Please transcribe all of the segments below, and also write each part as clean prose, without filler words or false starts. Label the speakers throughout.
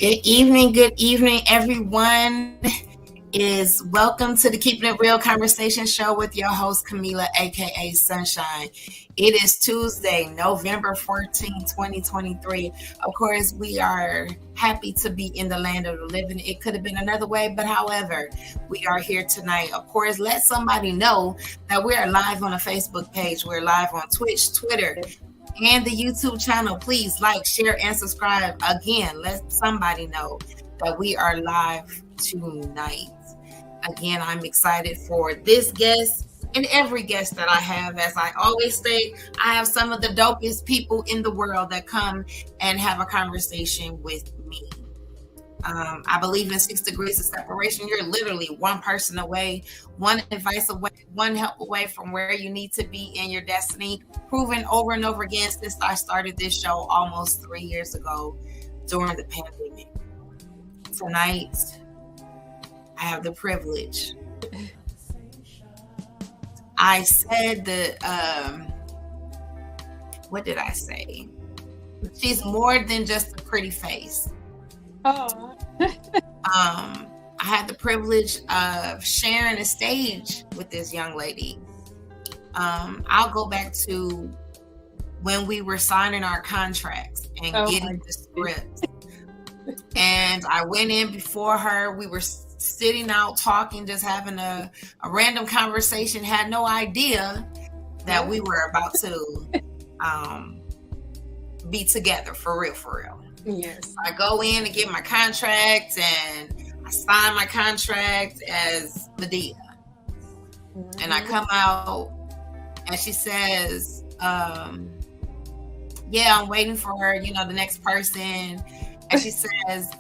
Speaker 1: Good evening, everyone. Is welcome to the Keeping It Real Conversation Show with your host, Camila, aka Sunshine. It is Tuesday, November 14th, 2023. Of course, we are happy to be in the land of the living. It could have been another way, but however, we are here tonight. Of course, let somebody know that we are live on a Facebook page. We're live on Twitch, Twitter, and the YouTube channel. Please like, share, and subscribe. Again, let somebody know that we are live tonight. Again, I'm excited for this guest and every guest that I have. As I always say, I have some of the dopest people in the world that come and have a conversation with me. I believe in 6 degrees of separation. You're literally one person away, one advice away, one help away from where you need to be in your destiny, proven over and over again since I started this show almost 3 years ago during the pandemic. Tonight, I have the privilege. I said that, what did I say? She's more than just a pretty face.
Speaker 2: Oh.
Speaker 1: I had the privilege of sharing a stage with this young lady. I'll go back to when we were signing our contracts and getting the script. And I went in before her. We were sitting out talking, just having a random conversation, had no idea that we were about to be together for real.
Speaker 2: Yes.
Speaker 1: I go in and get my contract, and I sign my contract as Medea. Mm-hmm. And I come out, and she says, yeah, I'm waiting for her, the next person. And she says,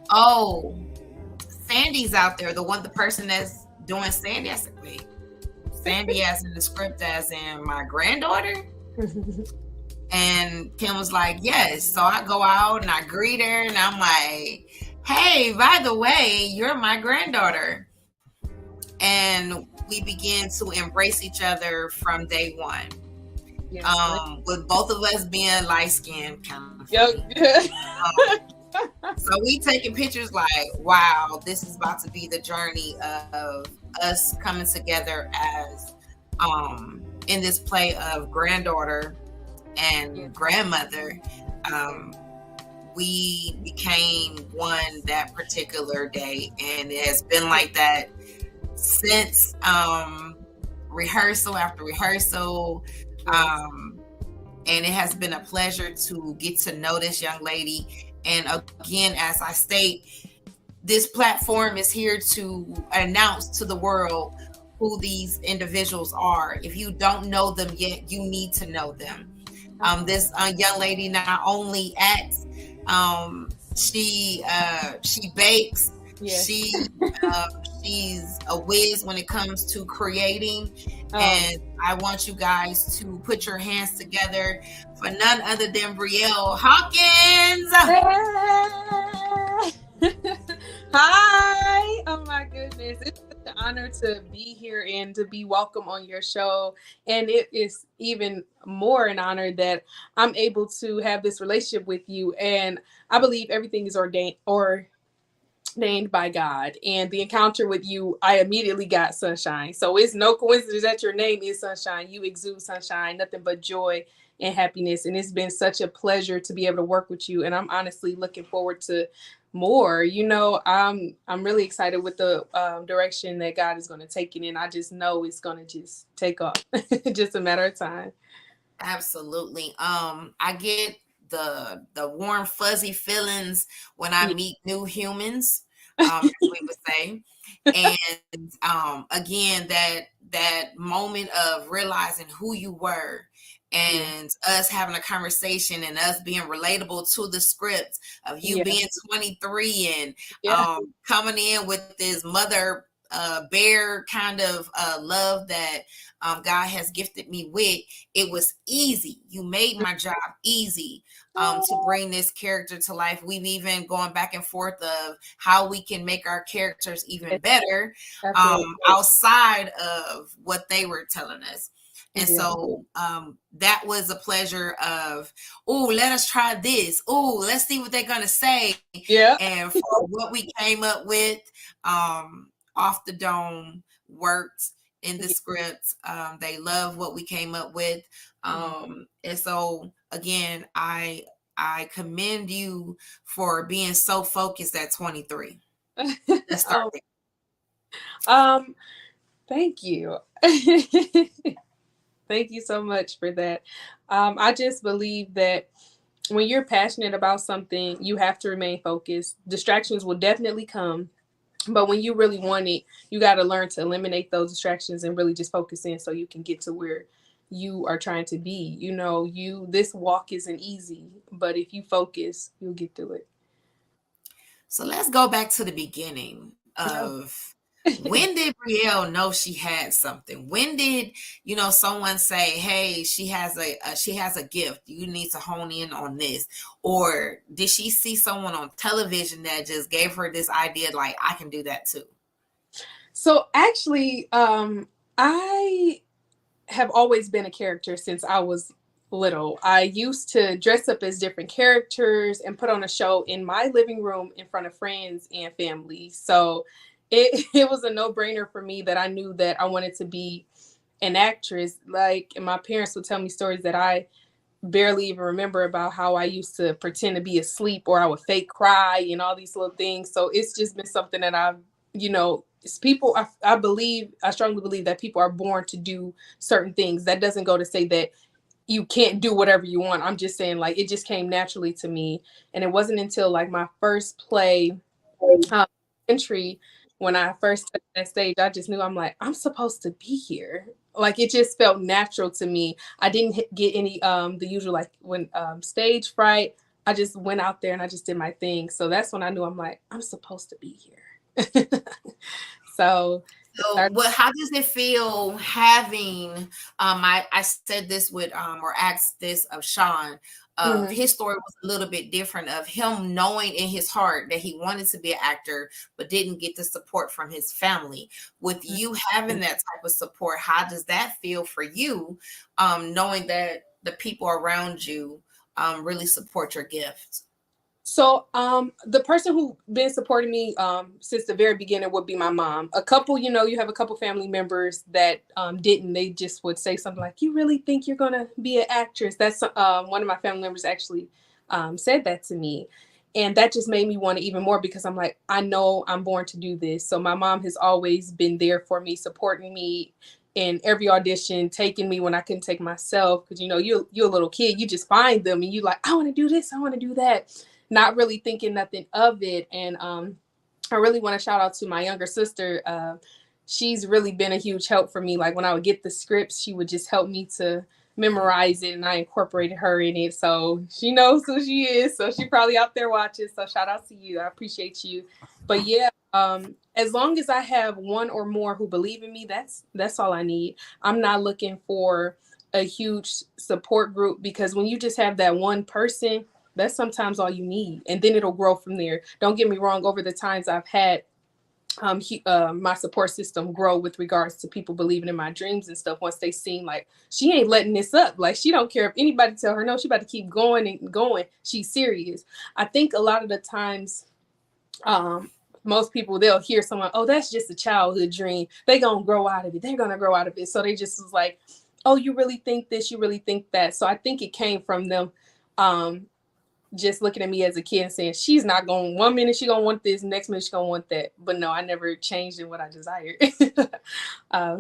Speaker 1: oh, Sandy's out there, the person that's doing Sandy. I said, wait, Sandy as in the script as in my granddaughter? And Kim was like, yes. So I go out and I greet her, and I'm like, hey, by the way, you're my granddaughter. And we begin to embrace each other from day one. Yes, with both of us being light-skinned kind of so we taking pictures like, wow, this is about to be the journey of us coming together as in this play of granddaughter and grandmother. We became one that particular day, and it has been like that since rehearsal after rehearsal. And it has been a pleasure to get to know this young lady. And again, as I state, this platform is here to announce to the world who these individuals are. If you don't know them yet, you need to know them. This young lady not only acts, she bakes. Yeah. She's a whiz when it comes to creating. And I want you guys to put your hands together for none other than Brielle Hawkins.
Speaker 2: Hi. Oh my goodness. It's such an honor to be here and to be welcome on your show. And it is even more an honor that I'm able to have this relationship with you. And I believe everything is ordained by God. And the encounter with you, I immediately got sunshine. So it's no coincidence that your name is Sunshine. You exude sunshine, nothing but joy and happiness. And it's been such a pleasure to be able to work with you. And I'm honestly looking forward to more. I'm really excited with the direction that God is going to take it in. I just know it's going to just take off. Just a matter of time.
Speaker 1: Absolutely. I get the warm, fuzzy feelings when I meet new humans, as we would say. And again, that moment of realizing who you were and us having a conversation and us being relatable to the script of you being 23 and coming in with this mother bear kind of love that God has gifted me with. It was easy. You made my job easy to bring this character to life. We've even gone back and forth of how we can make our characters even better outside of what they were telling us. And
Speaker 2: Yeah.
Speaker 1: so that was a pleasure of, oh, let us try this. Oh, let's see what they're going to say.
Speaker 2: Yeah.
Speaker 1: And for what we came up with, Off the Dome worked in the
Speaker 2: Yeah.
Speaker 1: script. They love what we came up with.
Speaker 2: Mhm.
Speaker 1: And so, again, I commend you for being so focused at 23. Let's start
Speaker 2: Oh,
Speaker 1: there.
Speaker 2: um, thank you. Thank you so much for that. I just believe that when you're passionate about something, you have to remain focused. Distractions will definitely come, but when you really want it, you got to learn to eliminate those distractions and really just focus in so you can get to where you are trying to be. You know, this walk isn't easy, but if you focus, you'll get through it.
Speaker 1: So let's go back to the beginning
Speaker 2: Yeah.
Speaker 1: of when did Brielle know she had something? When did someone say, "Hey, she has a gift. You need to hone in on this," or did she see someone on television that just gave her this idea, like I can do that too?
Speaker 2: So actually, I have always been a character since I was little. I used to dress up as different characters and put on a show in my living room in front of friends and family. So it was a no-brainer for me that I knew that I wanted to be an actress. Like, and my parents would tell me stories that I barely even remember about how I used to pretend to be asleep or I would fake cry and all these little things. So it's just been something that I've, it's people, I strongly believe that people are born to do certain things. That doesn't go to say that you can't do whatever you want. I'm just saying, like, it just came naturally to me. And it wasn't until like my first play, um, entry, when I first took that stage, I just knew, I'm like, I'm supposed to be here. Like, it just felt natural to me. I didn't get any the usual, like, when stage fright. I just went out there and I just did my thing. So that's when I knew, I'm like, I'm supposed to be here. So it
Speaker 1: So,
Speaker 2: started.
Speaker 1: what? How does it feel having? I said this with or asked this of Sean. Of
Speaker 2: Mhm.
Speaker 1: his story was a little bit different. Of him knowing in his heart that he wanted to be an actor, but didn't get the support from his family. With you having that type of support, how does that feel for you? Knowing that the people around you really support your gift.
Speaker 2: So the person who been supporting me since the very beginning would be my mom. A couple, you have a couple family members that didn't. They just would say something like, "You really think you're gonna be an actress?" That's one of my family members actually said that to me. And that just made me want to even more, because I'm like, I know I'm born to do this. So my mom has always been there for me, supporting me in every audition, taking me when I couldn't take myself. Because you're a little kid, you just find them and you like, I want to do this, I want to do that, not really thinking nothing of it. And I really want to shout out to my younger sister. She's really been a huge help for me. Like, when I would get the scripts, she would just help me to memorize it, and I incorporated her in it. So she knows who she is. So she probably out there watching. So shout out to you. I appreciate you. But yeah, as long as I have one or more who believe in me, that's all I need. I'm not looking for a huge support group, because when you just have that one person, that's sometimes all you need, and then it'll grow from there. Don't get me wrong, over the times I've had my support system grow with regards to people believing in my dreams and stuff. Once they seen, like, she ain't letting this up, like, she don't care if anybody tell her no, she about to keep going and going, she's serious. I think a lot of the times, most people, they'll hear someone, oh, that's just a childhood dream, they gonna grow out of it, they're gonna grow out of it. So they just was like, oh, you really think this, you really think that. So I think it came from them just looking at me as a kid and saying, she's not going, 1 minute she gonna want this, next minute she gonna want that. But no, I never changed in what I desired.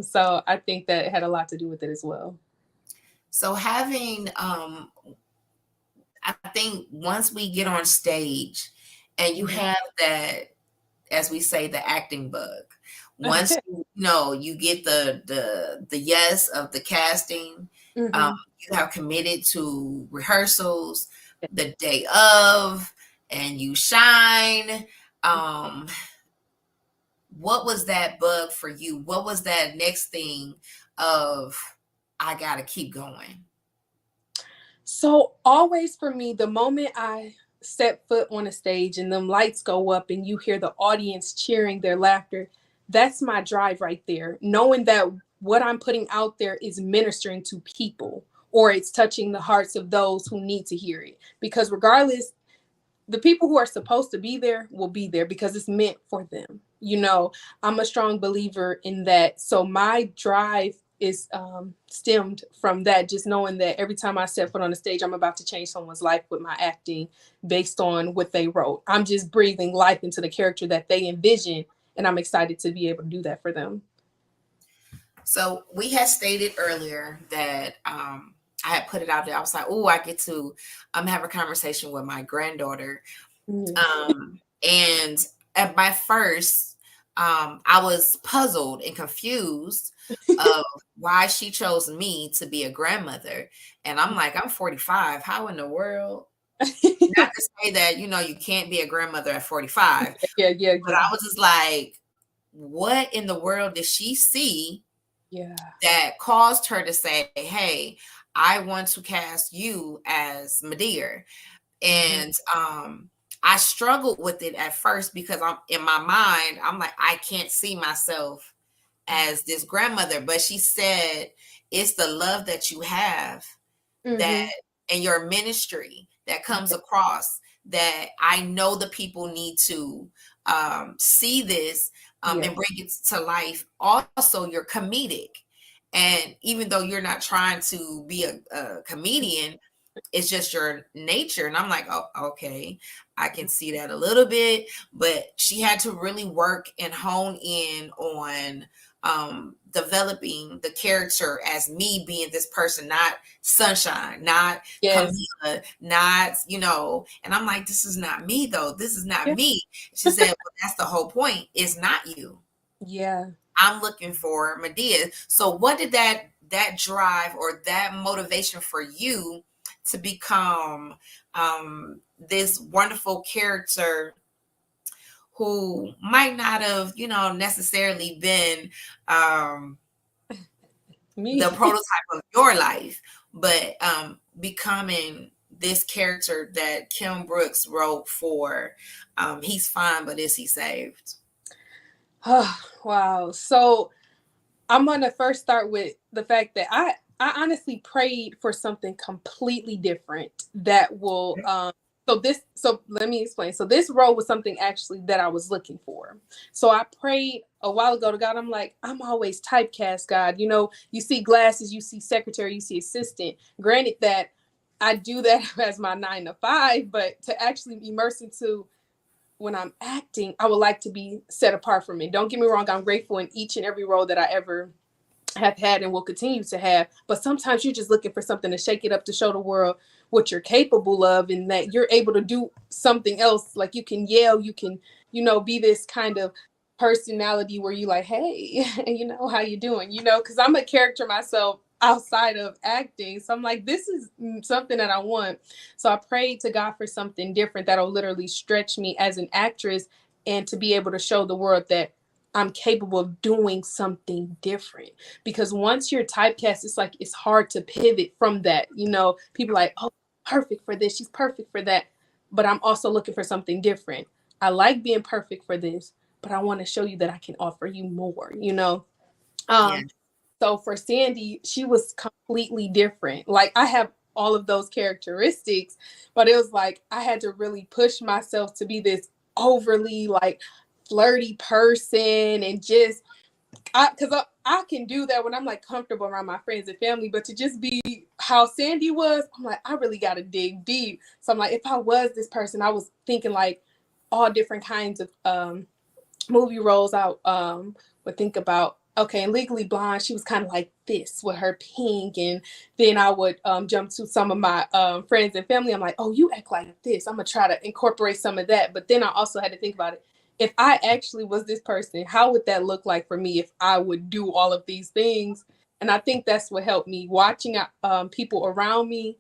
Speaker 2: So I think that it had a lot to do with it as well.
Speaker 1: So having I think once we get on stage and you
Speaker 2: Mhm.
Speaker 1: have that, as we say, the acting bug, once you get the yes of the casting, um,
Speaker 2: Mhm.
Speaker 1: you have committed to rehearsals the day of, and you shine. Um, what was that bug for you? What was that next thing of I gotta keep going?
Speaker 2: So always for me, the moment I set foot on a stage and them lights go up and you hear the audience cheering their laughter, that's my drive right there. Knowing that what I'm putting out there is ministering to people, or it's touching the hearts of those who need to hear it. Because regardless, the people who are supposed to be there will be there because it's meant for them. I'm a strong believer in that. So my drive is stemmed from that, just knowing that every time I step foot on the stage, I'm about to change someone's life with my acting based on what they wrote. I'm just breathing life into the character that they envision, and I'm excited to be able to do that for them.
Speaker 1: So we had stated earlier that I had put it out there. I was like, oh, I get to have a conversation with my granddaughter. And at my first, I was puzzled and confused of why she chose me to be a grandmother. And I'm like, I'm 45. How in the world? Not to say that, you can't be a grandmother at 45.
Speaker 2: Yeah.
Speaker 1: But I was just like, what in the world did she see that caused her to say, hey, I want to cast you as Medea? And I struggled with it at first because I'm in my mind, I'm like, I can't see myself as this grandmother. But she said, it's the love that you have that and your ministry that comes across, that I know the people need to see this and bring it to life. Also, you're comedic. And even though you're not trying to be a comedian, it's just your nature. And I'm like, oh, okay, I can see that a little bit. But she had to really work and hone in on developing the character as me being this person, not Sunshine, not Camila, not, and I'm like, this is not me though. This is not me. She said, well, that's the whole point. It's not you.
Speaker 2: Yeah.
Speaker 1: I'm looking for Medea. So what did that drive or that motivation for you to become this wonderful character who might not have, necessarily been the prototype of your life, but becoming this character that Kim Brooks wrote for He's Fine, But Is He Saved?
Speaker 2: Oh, wow. So I'm going to first start with the fact that I honestly prayed for something completely different that will so let me explain. So this role was something actually that I was looking for. So I prayed a while ago to God. I'm like, I'm always typecast, God. You see glasses, you see secretary, you see assistant. Granted that I do that as my 9 to 5, but to actually immerse into when I'm acting, I would like to be set apart from it. Don't get me wrong, I'm grateful in each and every role that I ever have had and will continue to have. But sometimes you're just looking for something to shake it up, to show the world what you're capable of, and that you're able to do something else. Like you can yell, you can, be this kind of personality where you like, hey, how you doing? Because I'm a character myself outside of acting. So I'm like, this is something that I want. So I prayed to God for something different that'll literally stretch me as an actress and to be able to show the world that I'm capable of doing something different. Because once you're typecast, it's like it's hard to pivot from that. People are like, oh, perfect for this. She's perfect for that. But I'm also looking for something different. I like being perfect for this, but I want to show you that I can offer you more, So for Sandy, she was completely different. Like I have all of those characteristics, but it was like I had to really push myself to be this overly like flirty person, and just because I can do that when I'm like comfortable around my friends and family, but to just be how Sandy was, I'm like, I really got to dig deep. So I'm like, if I was this person, I was thinking like all different kinds of movie roles. I would think about, okay, in Legally Blonde, she was kind of like this with her pink. And then I would jump to some of my friends and family. I'm like, oh, you act like this. I'm going to try to incorporate some of that. But then I also had to think about it. If I actually was this person, how would that look like for me if I would do all of these things? And I think that's what helped me, watching people around me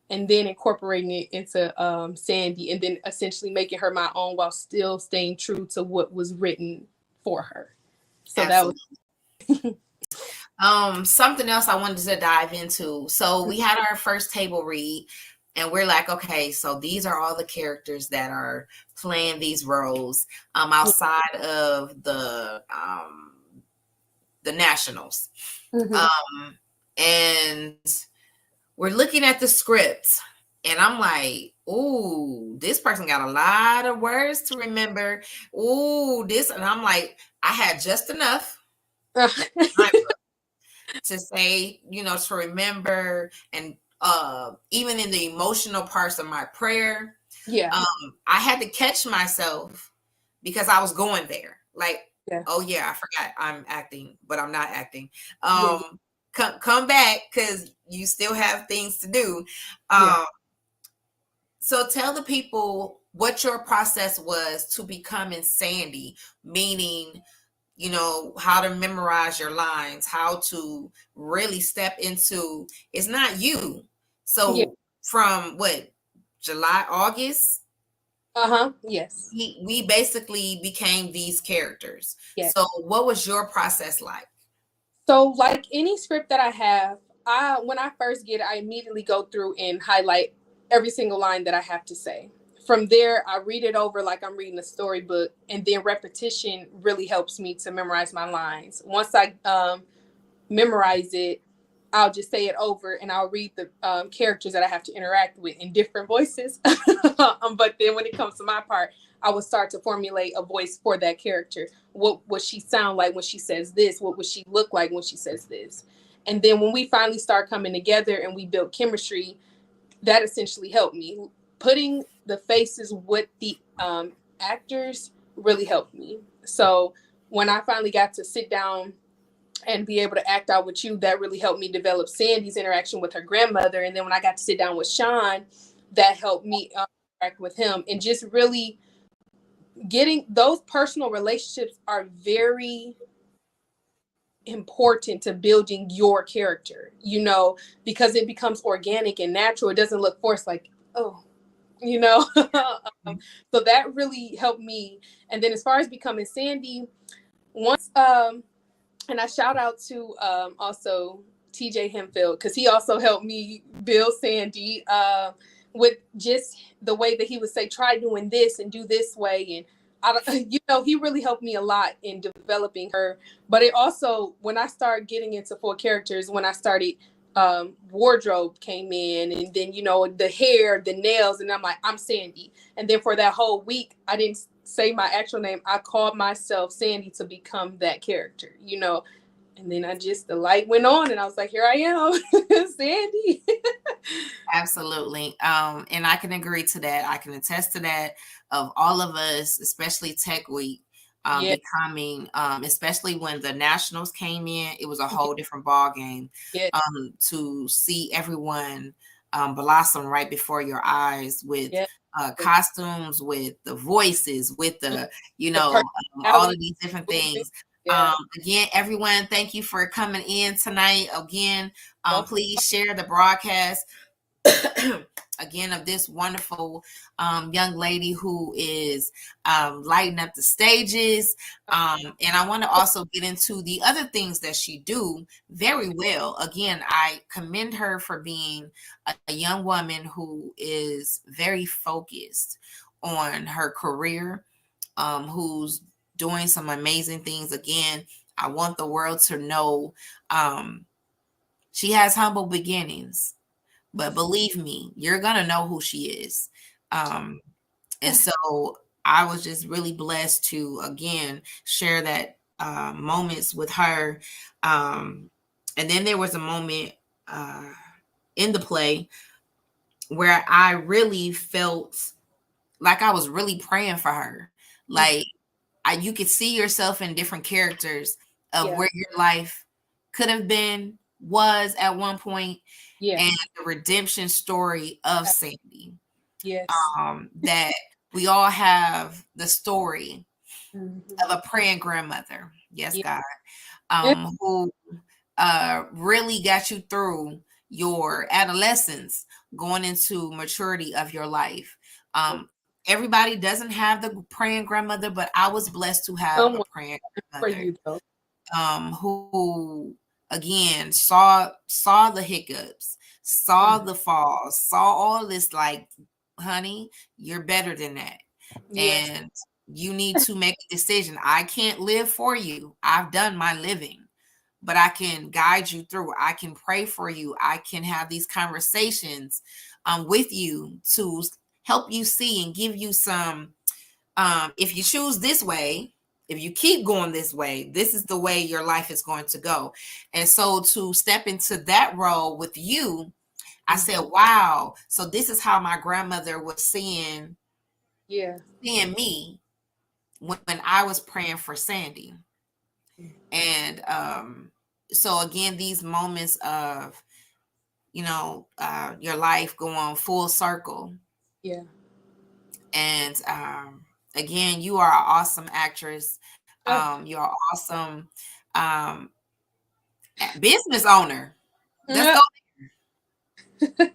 Speaker 2: and then incorporating it into Sandy, and then essentially making her my own while still staying true to what was written for her. So
Speaker 1: Absolutely.
Speaker 2: that
Speaker 1: was something else I wanted to dive into. So we had our first table read, and we're like, okay, so these are all the characters that are playing these roles outside of the nationals.
Speaker 2: Mm-hmm.
Speaker 1: And we're looking at the script, and I'm like, ooh, this person got a lot of words to remember. Ooh, this, and I'm like, I had just enough to say, to remember, and even in the emotional parts of my prayer,
Speaker 2: Yeah.
Speaker 1: I had to catch myself because I was going there. Like,
Speaker 2: Yeah.
Speaker 1: oh yeah, I forgot I'm acting, but I'm not acting.
Speaker 2: Yeah.
Speaker 1: Come back because you still have things to do.
Speaker 2: Yeah.
Speaker 1: So tell the people what your process was to becoming Sandy, meaning, how to memorize your lines, how to really step into, it's not you.
Speaker 2: Yeah.
Speaker 1: So from what, July, August,
Speaker 2: Uh-huh. Yes.
Speaker 1: we basically became these characters.
Speaker 2: Yes.
Speaker 1: So what was your process like?
Speaker 2: So, like any script that I have, I when I first get it, I immediately go through and highlight every single line that I have to say. From there, I read it over like I'm reading a storybook, and then repetition really helps me to memorize my lines. Once I memorize it, I'll just say it over and I'll read the characters that I have to interact with in different voices. But then when it comes to my part, I will start to formulate a voice for that character. What would she sound like when she says this? What would she look like when she says this? And then when we finally start coming together and we build chemistry, that essentially helped me. Putting the faces with the actors really helped me. So when I finally got to sit down and be able to act out with you, that really helped me develop Sandy's interaction with her grandmother. And then when I got to sit down with Sean, that helped me interact with him. And just really getting those personal relationships are very important to building your character, because it becomes organic and natural. It doesn't look forced like, oh, you know. So that really helped me. And then as far as becoming Sandy, once and I shout out to also TJ Hempfield, because he also helped me build Sandy with just the way that he would say, try doing this and do this way. And he really helped me a lot in developing her. But it also, when I started getting into full characters, when I started, wardrobe came in, and then, the hair, the nails, and I'm like, I'm Sandy. And then for that whole week, I didn't say my actual name. I called myself Sandy to become that character. And then the light went on, and I was like, here I am, Sandy.
Speaker 1: Absolutely. And I can agree to that. I can attest to that, of all of us, especially Tech Week,
Speaker 2: Yeah,
Speaker 1: becoming, especially when the nationals came in, it was a whole different ball game.
Speaker 2: yeah,
Speaker 1: To see everyone blossom right before your eyes with
Speaker 2: yeah.
Speaker 1: costumes, with the voices, with the,
Speaker 2: The
Speaker 1: all of
Speaker 2: personality
Speaker 1: these different
Speaker 2: movement.
Speaker 1: things.
Speaker 2: Yeah.
Speaker 1: Again, everyone, thank you for coming in tonight. Again,
Speaker 2: Welcome.
Speaker 1: please share the broadcast again of this wonderful young lady who is lighting up the stages. And I want to also get into the other things that she do very well. Again, I commend her for being a young woman who is very focused on her career, who's doing some amazing things. Again, I want the world to know she has humble beginnings, but believe me, you're gonna know who she is. Um, and so I was just really blessed to again share that moments with her. And then there was a moment uh, in the play where I really felt like I was really praying for her. Like you could see yourself in different characters of
Speaker 2: Yeah.
Speaker 1: where your life could have been, was at one point, and
Speaker 2: Yes.
Speaker 1: the redemption story of Sandy.
Speaker 2: Yes.
Speaker 1: That we all have the story
Speaker 2: Mhm.
Speaker 1: of a praying grandmother. Yes,
Speaker 2: Yeah.
Speaker 1: God.
Speaker 2: Yeah.
Speaker 1: Who really got you through your adolescence, going into maturity of your life. Um, Everybody doesn't have the praying grandmother, but I was blessed to have a
Speaker 2: Someone
Speaker 1: praying
Speaker 2: for
Speaker 1: grandmother,
Speaker 2: you though.
Speaker 1: who again saw the hiccups, saw
Speaker 2: Mm.
Speaker 1: the falls, saw all this, like, honey, you're better than that.
Speaker 2: Yes.
Speaker 1: And you need to make a decision. I can't live for you. I've done my living. but I can guide you through. I can pray for you. I can have these conversations with you to help you see and give you some, if you choose this way, if you keep going this way, this is the way your life is going to go. And so to step into that role with you, I said, wow, so this is how my grandmother was seeing me when I was praying for Sandy. And so again, these moments of, your life going full circle.
Speaker 2: Yeah.
Speaker 1: And again, you are an awesome actress. You're an awesome business owner. Let's go.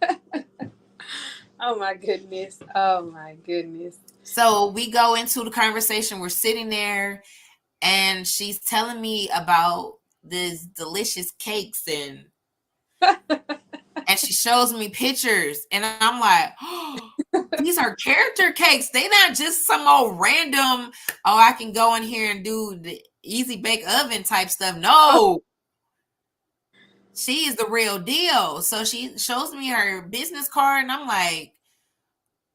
Speaker 2: Oh my goodness. Oh my goodness.
Speaker 1: So we go into the conversation. We're sitting there, and she's telling me about these delicious cakes, and she shows me pictures, and I'm like, oh, these are character cakes. They not just some old random, oh, I can go in here and do the easy bake oven type stuff. No. She is the real deal. So she shows me her business card, and I'm like,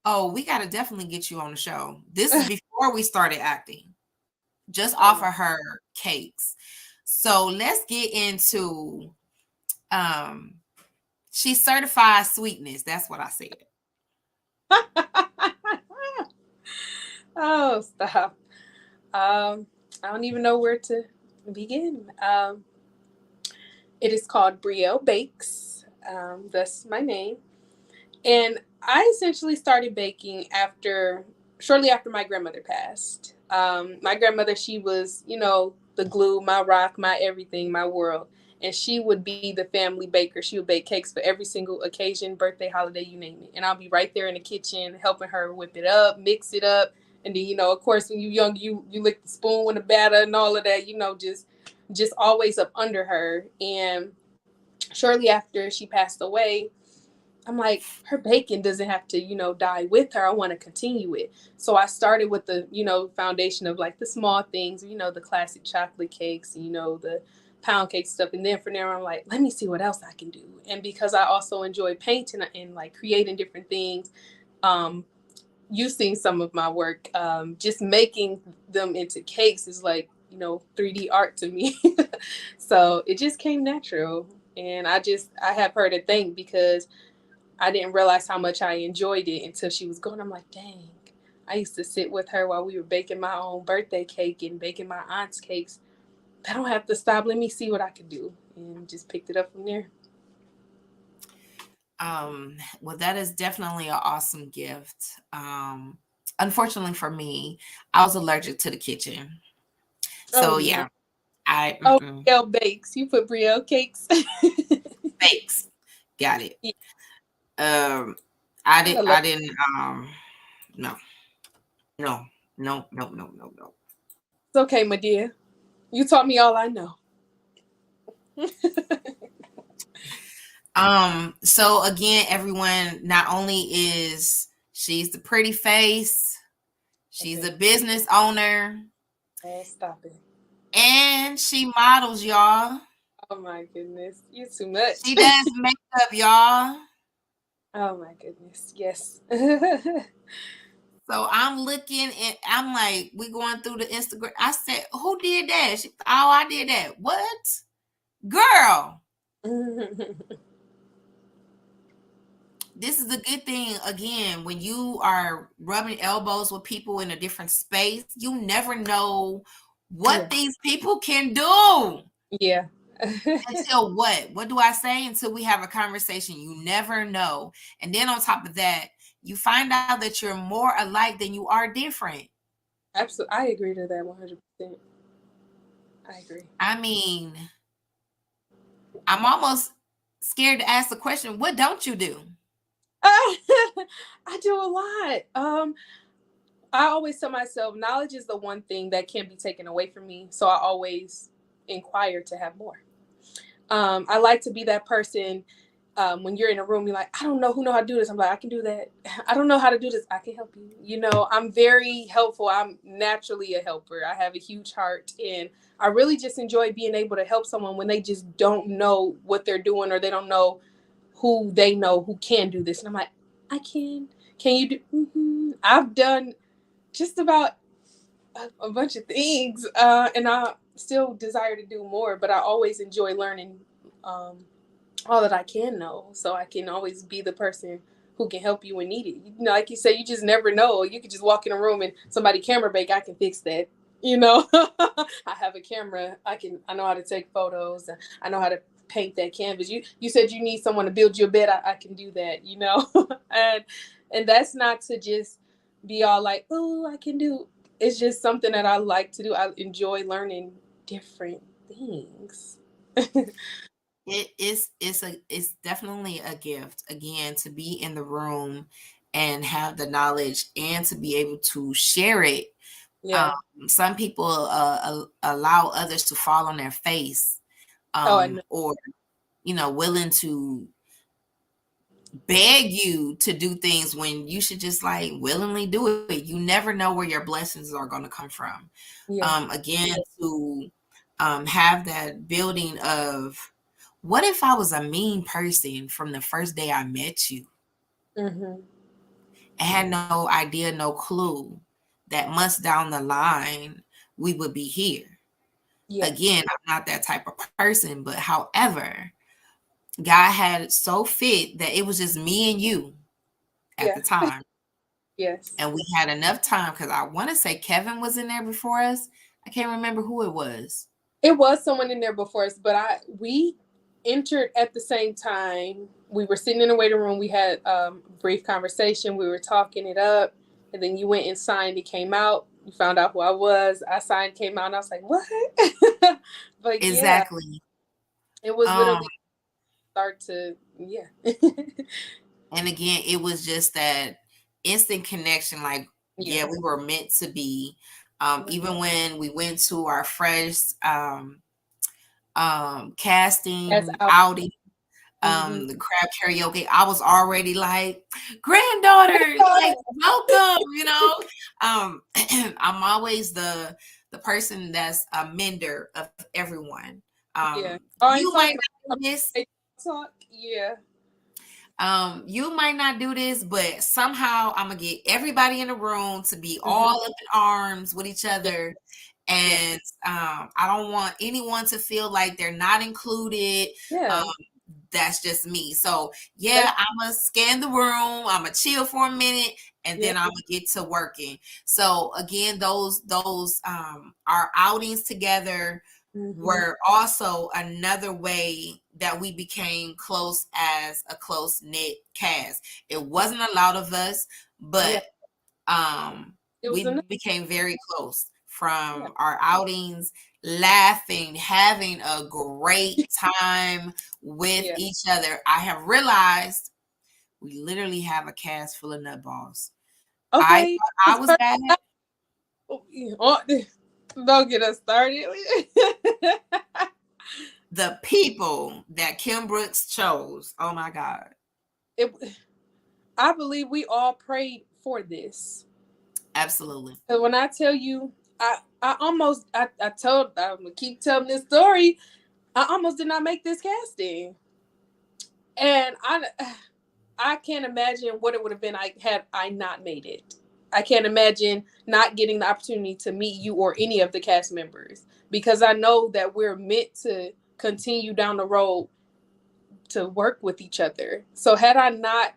Speaker 1: oh, we got to definitely get you on the show. This is before we started acting. Just offer her cakes. So let's get into she's certified sweetness. That's what I said.
Speaker 2: Oh, stop. I don't even know where to begin. It is called Brielle Bakes. That's my name. And I essentially started baking shortly after my grandmother passed. My grandmother, she was, the glue, my rock, my everything, my world. And she would be the family baker. She would bake cakes for every single occasion, birthday, holiday, you name it. And I'll be right there in the kitchen helping her whip it up, mix it up. And then, of course, when you're young, you lick the spoon with the batter and all of that, just always up under her. And shortly after she passed away, I'm like, her baking doesn't have to, die with her. I want to continue it. So I started with the, foundation of like the small things, the classic chocolate cakes, the pound cake stuff. And then from there, I'm like, let me see what else I can do. And because I also enjoy painting and like creating different things, you've seen some of my work, just making them into cakes is like, 3D art to me. So it just came natural. And I have her to thank because I didn't realize how much I enjoyed it until she was gone. I'm like, dang, I used to sit with her while we were baking my own birthday cake and baking my aunt's cakes. I don't have to stop. Let me see what I can do. And just picked it up from there.
Speaker 1: Well, that is definitely an awesome gift. Unfortunately for me, I was allergic to the kitchen. So yeah,
Speaker 2: Brielle bakes. You put Brielle cakes.
Speaker 1: Bakes. Got it.
Speaker 2: Yeah.
Speaker 1: I didn't no.
Speaker 2: It's okay, my dear. You taught me all I know.
Speaker 1: So again, everyone, not only is she's the pretty face, she's a business owner.
Speaker 2: Oh, stop it.
Speaker 1: And she models, y'all.
Speaker 2: Oh my goodness. You're too much.
Speaker 1: She does makeup, y'all.
Speaker 2: Oh my goodness. Yes.
Speaker 1: So I'm looking and I'm like, we going through the Instagram. I said, who did that? She, oh, I did that. What? Girl. This is a good thing. Again, when you are rubbing elbows with people in a different space, you never know what these people can do.
Speaker 2: Yeah.
Speaker 1: Until what? What do I say? Until we have a conversation. You never know. And then on top of that, you find out that you're more alike than you are different.
Speaker 2: Absolutely. I agree to that 100%. I agree.
Speaker 1: I mean, I'm almost scared to ask the question, what don't you do?
Speaker 2: I do a lot. I always tell myself knowledge is the one thing that can't be taken away from me. So I always inquire to have more. I like to be that person when you're in a room, you're like, I don't know who know how to do this. I'm like, I can do that. I don't know how to do this. I can help you. You know, I'm very helpful. I'm naturally a helper. I have a huge heart, and I really just enjoy being able to help someone when they just don't know what they're doing, or they don't know who they know who can do this. And I'm like, I can. Can you do? I've done just about a bunch of things, and I still desire to do more. But I always enjoy learning all that I can know, so I can always be the person who can help you when needed. You know, like you say, you just never know. You could just walk in a room and somebody camera bake. I can fix that. You know, I have a camera. I know how to take photos. I know how to paint that canvas. You said you need someone to build you a bed. I can do that. You know, and that's not to just be all like, oh, I can do. It's just something that I like to do. I enjoy learning different things.
Speaker 1: It's definitely a gift, again, to be in the room and have the knowledge and to be able to share it.
Speaker 2: Yeah.
Speaker 1: Some people allow others to fall on their face,
Speaker 2: Oh, I know.
Speaker 1: or willing to beg you to do things when you should just like willingly do it. You never know where your blessings are going to come from.
Speaker 2: Yeah.
Speaker 1: Again, to have that building of, what if I was a mean person from the first day I met you?
Speaker 2: Mm-hmm.
Speaker 1: I had no idea, no clue that months down the line we would be here.
Speaker 2: Yeah.
Speaker 1: Again, I'm not that type of person, but however, God had it so fit that it was just me and you at
Speaker 2: Yeah.
Speaker 1: the time.
Speaker 2: Yes.
Speaker 1: And we had enough time, because I want to say Kevin was in there before us. I can't remember who it was.
Speaker 2: It was someone in there before us, but we entered at the same time. We were sitting in the waiting room. We had a brief conversation. We were talking it up, and then you went and signed. It came out. You found out who I was. I signed, came out, and I was like, "What?" But yeah,
Speaker 1: Exactly.
Speaker 2: it was
Speaker 1: Um,
Speaker 2: literally start to yeah.
Speaker 1: and again, it was just that instant connection. Like, yeah,
Speaker 2: Yeah.
Speaker 1: we were meant to be.
Speaker 2: Yeah.
Speaker 1: Even when we went to our first
Speaker 2: That's
Speaker 1: casting
Speaker 2: out.
Speaker 1: outing,
Speaker 2: Mm-hmm.
Speaker 1: the crab karaoke, I was already like, granddaughter, like, welcome, I'm always the person that's a mender of everyone.
Speaker 2: Yeah. Oh, I
Speaker 1: You might
Speaker 2: talk.
Speaker 1: not do this.
Speaker 2: I talk. Yeah.
Speaker 1: You might not do this, but somehow I'm gonna get everybody in the room to be
Speaker 2: Mm-hmm.
Speaker 1: all up in arms with each
Speaker 2: Yeah.
Speaker 1: other.
Speaker 2: Yeah.
Speaker 1: And I don't want anyone to feel like they're not included. Um,
Speaker 2: Yeah.
Speaker 1: that's just me. So
Speaker 2: That's
Speaker 1: yeah, I'm gonna scan the room. I'm gonna chill for a minute, and
Speaker 2: yeah.
Speaker 1: then I'm gonna get to working. So again, those our outings together
Speaker 2: Mm-hmm.
Speaker 1: were also another way that we became close as a close knit cast. It wasn't a lot of us,
Speaker 2: Yeah.
Speaker 1: but
Speaker 2: It was
Speaker 1: we
Speaker 2: enough.
Speaker 1: became very close
Speaker 2: Yeah.
Speaker 1: from our outings, laughing, having a great time with
Speaker 2: Yeah.
Speaker 1: each other. I have realized we literally have a cast full of nutballs. I
Speaker 2: Okay.
Speaker 1: thought I was bad.
Speaker 2: Oh, yeah. Oh, don't get us started.
Speaker 1: The people that Kim Brooks chose, oh my God.
Speaker 2: it, I believe we all prayed for this.
Speaker 1: Absolutely.
Speaker 2: And when I tell you, I'm gonna keep telling this story. I almost did not make this casting, and I can't imagine what it would have been had I not made it. I can't imagine not getting the opportunity to meet you or any of the cast members, because I know that we're meant to continue down the road to work with each other. So had I not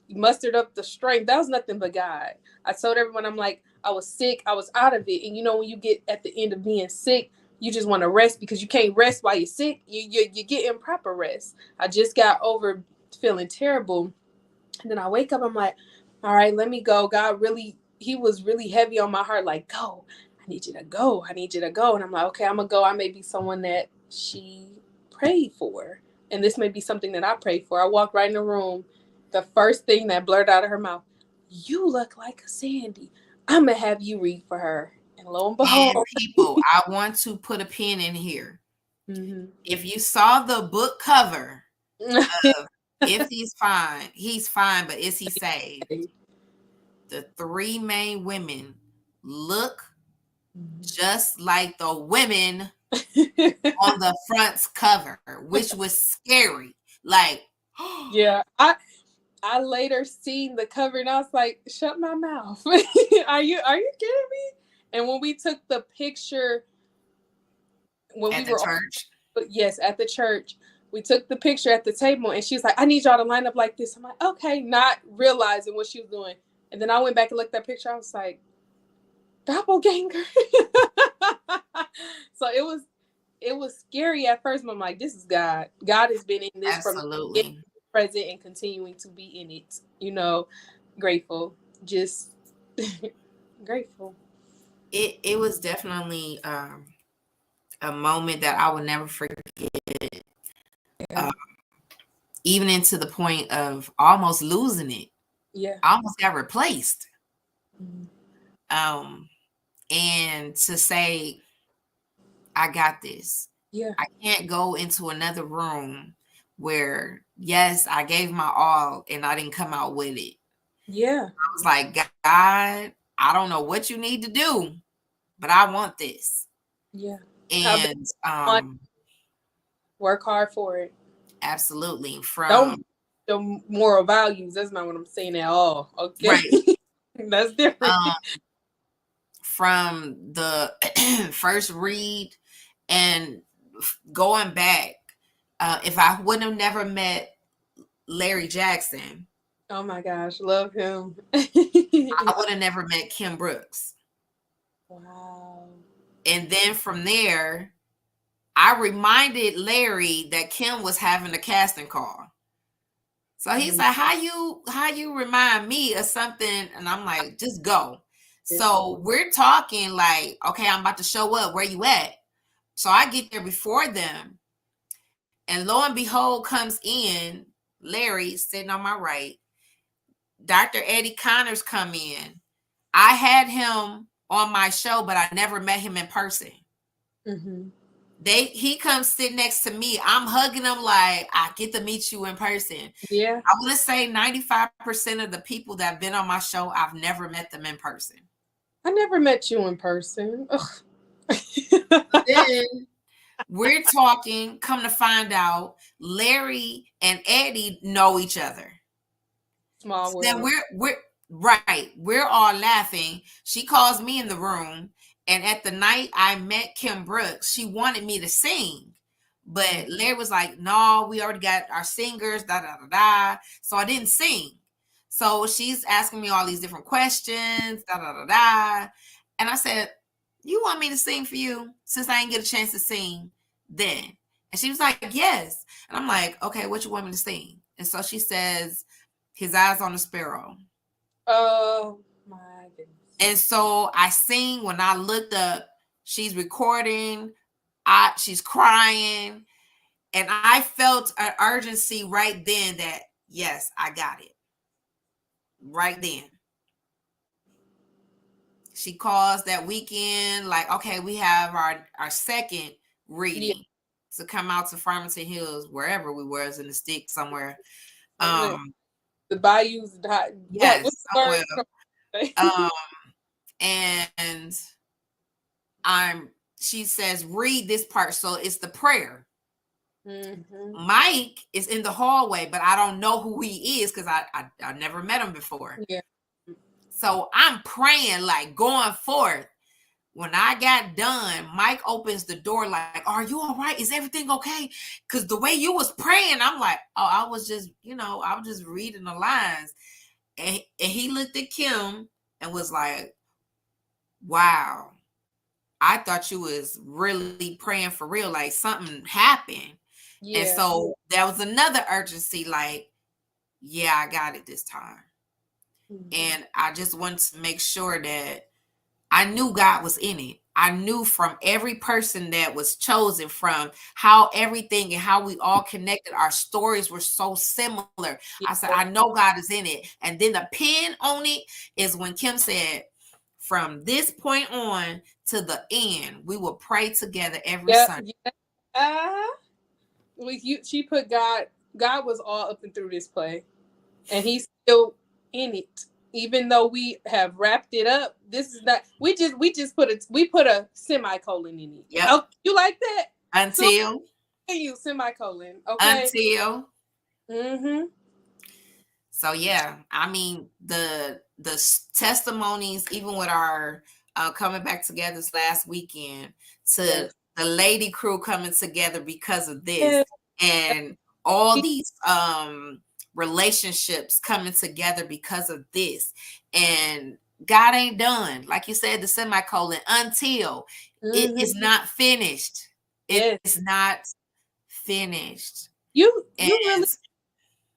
Speaker 2: mustered up the strength, that was nothing but God. I told everyone, I'm like, I was sick, I was out of it. And you know, when you get at the end of being sick, you just want to rest because you can't rest while you're sick. You get improper rest. I just got over feeling terrible. And then I wake up, I'm like, all right, let me go. God really, he was really heavy on my heart, like, go. I need you to go. I need you to go. And I'm like, okay, I'm going to go. I may be someone that she prayed for. And this may be something that I prayed for. I walked right in the room. The first thing that blurted out of her mouth, you look like a Sandy. I'm going to have you read for her. And lo and
Speaker 1: And
Speaker 2: behold.
Speaker 1: people, I want to put a pin in here.
Speaker 2: Mm-hmm.
Speaker 1: If you saw the book cover of If he's fine, but is he saved? The three main women look just like the women on the front's cover, which was scary. Like,
Speaker 2: Yeah, I later seen the cover and I was like, shut my mouth. Are you kidding me? And when we took the picture when
Speaker 1: at
Speaker 2: we
Speaker 1: the
Speaker 2: were
Speaker 1: church.
Speaker 2: yes, at the church, we took the picture at the table and she was like, I need y'all to line up like this. I'm like, okay, not realizing what she was doing. And then I went back and looked at that picture. I was like, doppelganger. So it was scary at first, but I'm like, this is God. God has been in this from
Speaker 1: Absolutely.
Speaker 2: present and continuing to be in it. Grateful. Just grateful.
Speaker 1: It was definitely a moment that I will never forget.
Speaker 2: Yeah.
Speaker 1: Uh, even into the point of almost losing it.
Speaker 2: Yeah.
Speaker 1: I almost got replaced.
Speaker 2: Mhm.
Speaker 1: Um, and to say, I got this.
Speaker 2: Yeah.
Speaker 1: I can't go into another room where, yes, I gave my all and I didn't come out with it.
Speaker 2: Yeah.
Speaker 1: I was like, God, I don't know what you need to do, but I want this.
Speaker 2: Yeah. How they
Speaker 1: And
Speaker 2: want work hard for it.
Speaker 1: absolutely
Speaker 2: Don't
Speaker 1: from
Speaker 2: the moral values. That's not what I'm saying at all. Okay.
Speaker 1: right.
Speaker 2: That's different.
Speaker 1: Um, from the first read and going back, if I would have never met Larry Jackson,
Speaker 2: Oh my gosh, love him.
Speaker 1: I would have never met Kim Brooks.
Speaker 2: Wow.
Speaker 1: And then from there, I reminded Larry that Kim was having a casting call. So he's like, how you remind me of something? And I'm like, just go. So we're talking like, okay, I'm about to show up. Where you at? So I get there before them. And lo and behold, comes in Larry sitting on my right. Dr. Eddie Connors come in. I had him on my show, but I never met him in person.
Speaker 2: Mm-hmm.
Speaker 1: He comes sit next to me. I'm hugging him like I get to meet you in person.
Speaker 2: Yeah.
Speaker 1: I want to say 95% of the people that have been on my show, I've never met them in person.
Speaker 2: I never met you in person.
Speaker 1: Then we're talking, come to find out, Larry and Eddie know each other.
Speaker 2: Small
Speaker 1: So then
Speaker 2: world.
Speaker 1: we're right. We're all laughing. She calls me in the room, and at the night I met Kim Brooks, she wanted me to sing. But Larry was like, no, we already got our singers, da da da da. So I didn't sing. So she's asking me all these different questions, da da da da. And I said, you want me to sing for you since I didn't get a chance to sing then? And she was like, yes. And I'm like, okay, what you want me to sing? And so she says, His Eyes on the Sparrow.
Speaker 2: Oh my goodness.
Speaker 1: And so I sing. When I looked up, she's recording. She's crying. And I felt an urgency right then that, yes, I got it. Right then. She calls that weekend, like, okay, we have our second reading to come out to Farmington Hills, wherever we were, in the stick somewhere.
Speaker 2: The bayous.
Speaker 1: Yes,
Speaker 2: What's the
Speaker 1: somewhere.
Speaker 2: word?
Speaker 1: And she says, read this part. So it's the prayer.
Speaker 2: Mm-hmm.
Speaker 1: Mike is in the hallway, but I don't know who he is because I never met him before.
Speaker 2: Yeah.
Speaker 1: So I'm praying, like going forth. When I got done, Mike opens the door like, are you all right? Is everything okay? Because the way you was praying, I'm like, oh, I was just reading the lines. And he looked at Kim and was like, wow, I thought you was really praying for real, like something happened.
Speaker 2: Yeah.
Speaker 1: And so there was another urgency, like, yeah, I got it this time.
Speaker 2: Mm-hmm.
Speaker 1: And I just wanted to make sure that I knew God was in it. I knew from every person that was chosen, from how everything and how we all connected, our stories were so similar.
Speaker 2: Yeah.
Speaker 1: I said, I know God is in it. And then the pin on it is when Kim said, from this point on to the end, we will pray together every Sunday.
Speaker 2: Yeah. She put God God was all up and through this play, and He's still in it. Even though we have wrapped it up, this is not. We just put a semicolon in it.
Speaker 1: Yep.
Speaker 2: Oh, you like that? So
Speaker 1: Until
Speaker 2: you semicolon. Okay.
Speaker 1: until
Speaker 2: Mm-hmm.
Speaker 1: So yeah, I mean the testimonies, even with our coming back together this last weekend, to
Speaker 2: Yes.
Speaker 1: the lady crew coming together because of this,
Speaker 2: Yes.
Speaker 1: and all these relationships coming together because of this, and God ain't done, like you said, the semicolon, until it
Speaker 2: Mm-hmm.
Speaker 1: is not finished. It
Speaker 2: Yes.
Speaker 1: is not finished, and
Speaker 2: You really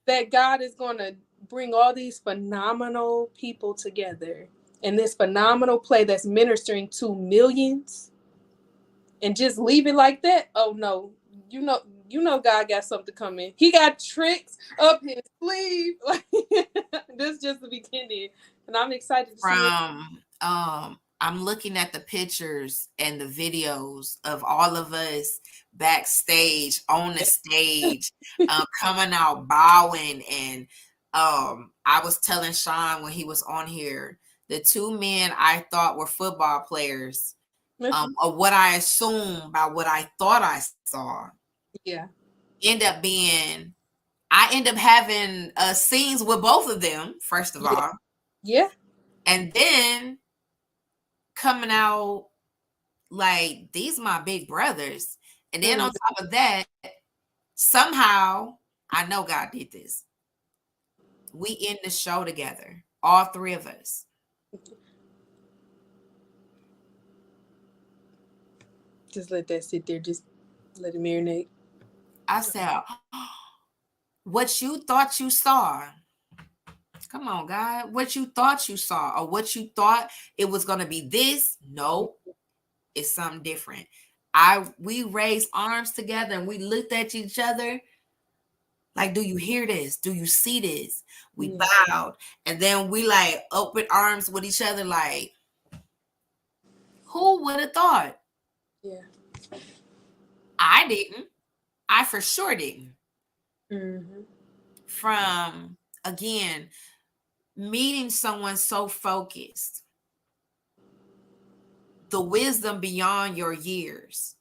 Speaker 2: that God is going to bring all these phenomenal people together in this phenomenal play that's ministering to millions and just leave it like that? Oh no. You know God got something coming. He got tricks up his sleeve. Like this is just the beginning. And I'm excited to see what
Speaker 1: from I'm looking at the pictures and the videos of all of us backstage on the stage, coming out bowing, and I was telling Sean when he was on here, the two men I thought were football players, or what I assumed by what I thought I saw,
Speaker 2: yeah.
Speaker 1: end up being, I end up having scenes with both of them, first of
Speaker 2: Yeah.
Speaker 1: all,
Speaker 2: Yeah.
Speaker 1: and then coming out like, these my big brothers. And then
Speaker 2: Mm.
Speaker 1: on top of that, somehow, I know God did this, we end the show together, all three of us.
Speaker 2: Just let that sit there. Just let it marinate.
Speaker 1: I said, what you thought you saw, come on, God, what you thought you saw, or what you thought it was going to be this, no, it's something different. We raised arms together and we looked at each other like, do you hear this? Do you see this? We
Speaker 2: Yeah.
Speaker 1: bowed, and then we like open arms with each other, like, who would have thought?
Speaker 2: Yeah.
Speaker 1: I didn't. I for sure didn't.
Speaker 2: Mm-hmm.
Speaker 1: From, again, meeting someone so focused, the wisdom beyond your years.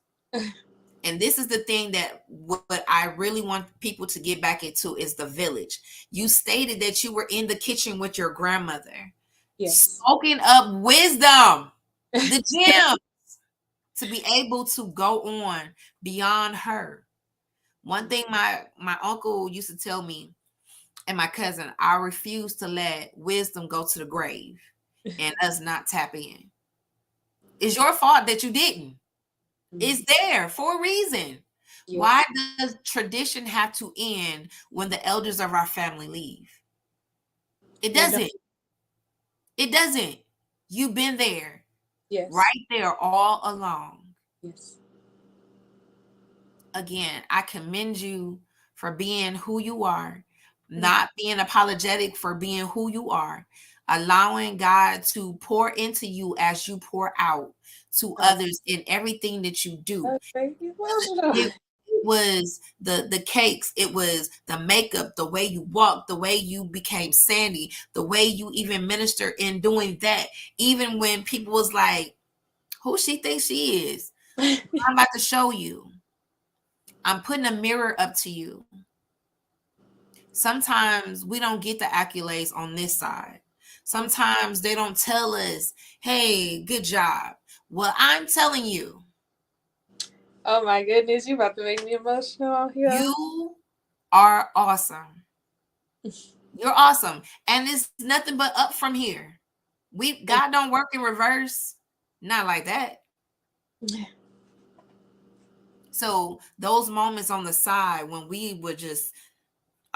Speaker 1: And this is the thing that what I really want people to get back into is the village. You stated that you were in the kitchen with your grandmother,
Speaker 2: Yes.
Speaker 1: soaking up wisdom, the gem, to be able to go on beyond her. One thing my uncle used to tell me, and my cousin, I refuse to let wisdom go to the grave and us not tap in. It's your fault that you didn't. It's there for a reason. Why
Speaker 2: Yes.
Speaker 1: does tradition have to end when the elders of our family leave? It
Speaker 2: It don't-
Speaker 1: doesn't. It doesn't. You've been there,
Speaker 2: Yes.
Speaker 1: right there all along.
Speaker 2: Yes.
Speaker 1: Again, I commend you for being who you are, not being apologetic for being who you are, allowing God to pour into you as you pour out to
Speaker 2: Oh,
Speaker 1: others in everything that you do.
Speaker 2: okay.
Speaker 1: It was the cakes, it was the makeup, the way you walked, the way you became Sandy, the way you even minister in doing that. Even when people was like, who she thinks she is? I'm about to show you. I'm putting a mirror up to you. Sometimes we don't get the accolades on this side. Sometimes they don't tell us, hey, good job. Well, I'm telling you,
Speaker 2: Oh my goodness, you about to make me emotional out here.
Speaker 1: you are awesome. You're awesome. And it's nothing but up from here. God don't work in reverse. Not like that. So those moments on the side when we would just,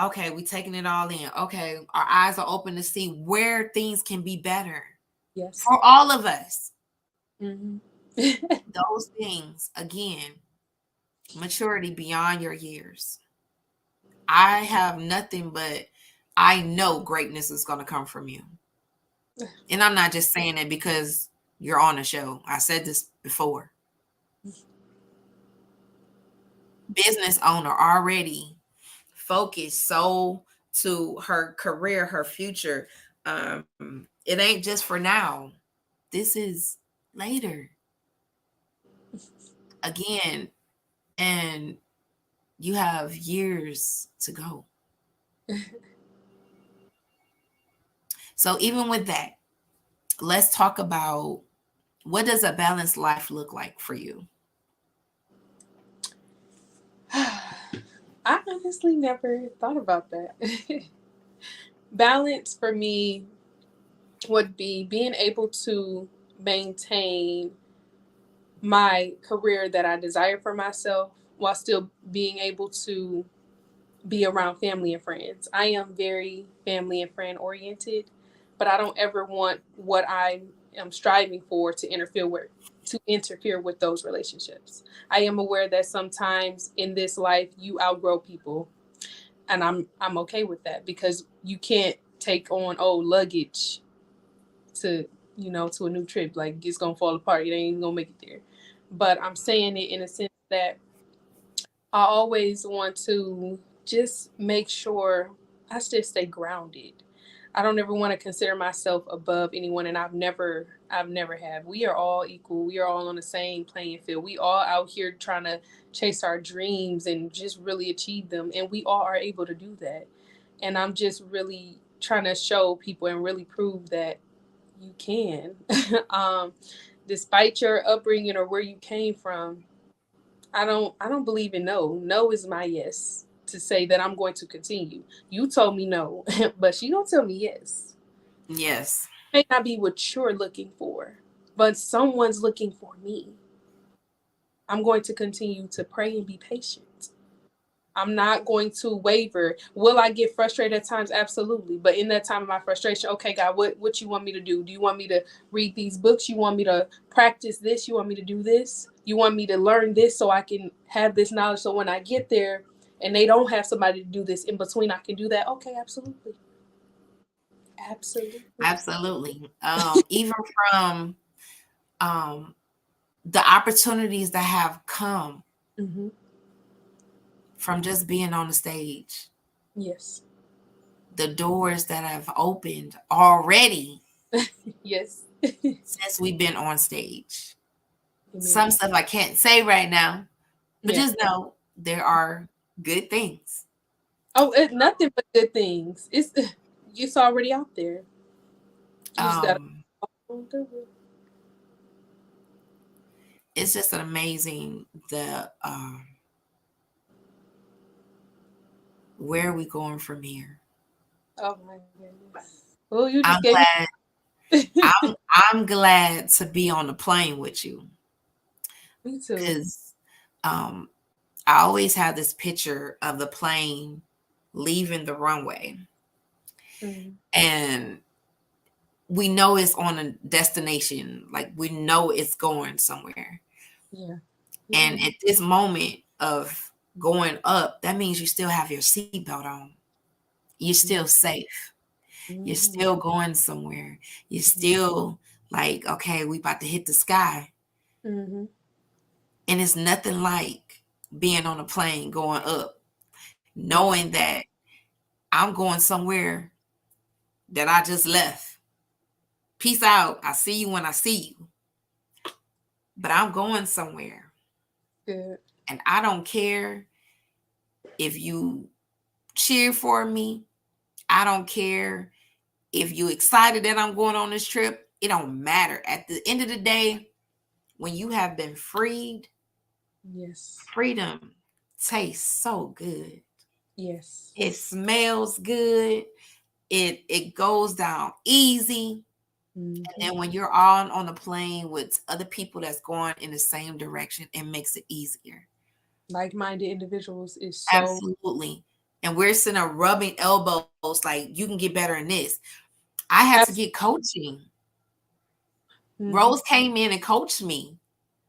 Speaker 1: okay, we taking it all in. Okay, our eyes are open to see where things can be better
Speaker 2: Yes.
Speaker 1: for all of us.
Speaker 2: Mm-hmm.
Speaker 1: Those things, again, maturity beyond your years. I have nothing but, I know greatness is going to come from you. And I'm not just saying it because you're on the show. I said this before. Business owner already focused so to her career, her future. It ain't just for now. This is later again, and you have years to go. So even with that, let's talk about, what does a balanced life look like for you?
Speaker 2: I honestly never thought about that. Balance for me would be being able to maintain my career that I desire for myself while still being able to be around family and friends. I am very family and friend oriented, but I don't ever want what I am striving for to interfere with those relationships. I am aware that sometimes in this life you outgrow people, and I'm okay with that because you can't take on old luggage to to a new trip. Like, it's gonna fall apart. It ain't even gonna make it there. But I'm saying it in a sense that I always want to just make sure I still stay grounded. I don't ever want to consider myself above anyone, and I've never have. We are all equal. We are all on the same playing field. We all out here trying to chase our dreams and just really achieve them, and we all are able to do that. And I'm just really trying to show people and really prove that you can. um, Despite your upbringing or where you came from, I don't believe in no. No is my yes to say that I'm going to continue. You told me no, but she don't tell me yes.
Speaker 1: Yes,
Speaker 2: May not be what you're looking for, but someone's looking for me. I'm going to continue to pray and be patient. I'm not going to waver. Will I get frustrated at times? Absolutely. But in that time of my frustration, okay, God, what you want me to do? Do you want me to read these books? You want me to practice this? You want me to do this? You want me to learn this so I can have this knowledge so when I get there and they don't have somebody to do this in between, I can do that? Okay, absolutely. Absolutely.
Speaker 1: absolutely. Even from um, the opportunities that have come
Speaker 2: Mm-hmm.
Speaker 1: from just being on the stage,
Speaker 2: Yes.
Speaker 1: the doors that have opened already
Speaker 2: Yes.
Speaker 1: since we've been on stage. Some
Speaker 2: Amen.
Speaker 1: stuff I can't say right now, but
Speaker 2: Yeah.
Speaker 1: just know there are good things.
Speaker 2: Oh, nothing but good things. It's already out there. You just gotta
Speaker 1: Um,
Speaker 2: go through it.
Speaker 1: it's just an amazing the where are we going from here?
Speaker 2: Oh my goodness. Oh, you just
Speaker 1: I'm
Speaker 2: gave
Speaker 1: glad.
Speaker 2: me.
Speaker 1: I'm glad to be on the plane with you
Speaker 2: Me too.
Speaker 1: because um, I always have this picture of the plane leaving the runway,
Speaker 2: Mm,
Speaker 1: and we know it's on a destination. Like we know it's going somewhere.
Speaker 2: yeah. Yeah.
Speaker 1: And at this moment of going up, that means you still have your seatbelt on. You're still safe. You're
Speaker 2: Mm-hmm.
Speaker 1: still going somewhere. You're still like, okay, we about to hit the sky.
Speaker 2: Mm-hmm.
Speaker 1: And it's nothing like being on a plane going up,
Speaker 2: Yeah.
Speaker 1: knowing that I'm going somewhere that I just left. Peace out. I see you when I see you. But I'm going somewhere.
Speaker 2: Good.
Speaker 1: And I don't care if you cheer for me. I don't care if you excited that I'm going on this trip. It don't matter. At the end of the day, when you have been freed,
Speaker 2: Yes.
Speaker 1: freedom tastes so good.
Speaker 2: Yes.
Speaker 1: It smells good. It goes down easy. And
Speaker 2: Mm-hmm.
Speaker 1: then when you're on the plane with other people that's going in the same direction, it makes it easier.
Speaker 2: Like-minded individuals is so.
Speaker 1: Absolutely. And we're sitting there rubbing elbows like you can get better in this. I had to get coaching.
Speaker 2: Mm-hmm.
Speaker 1: Rose came in and coached me.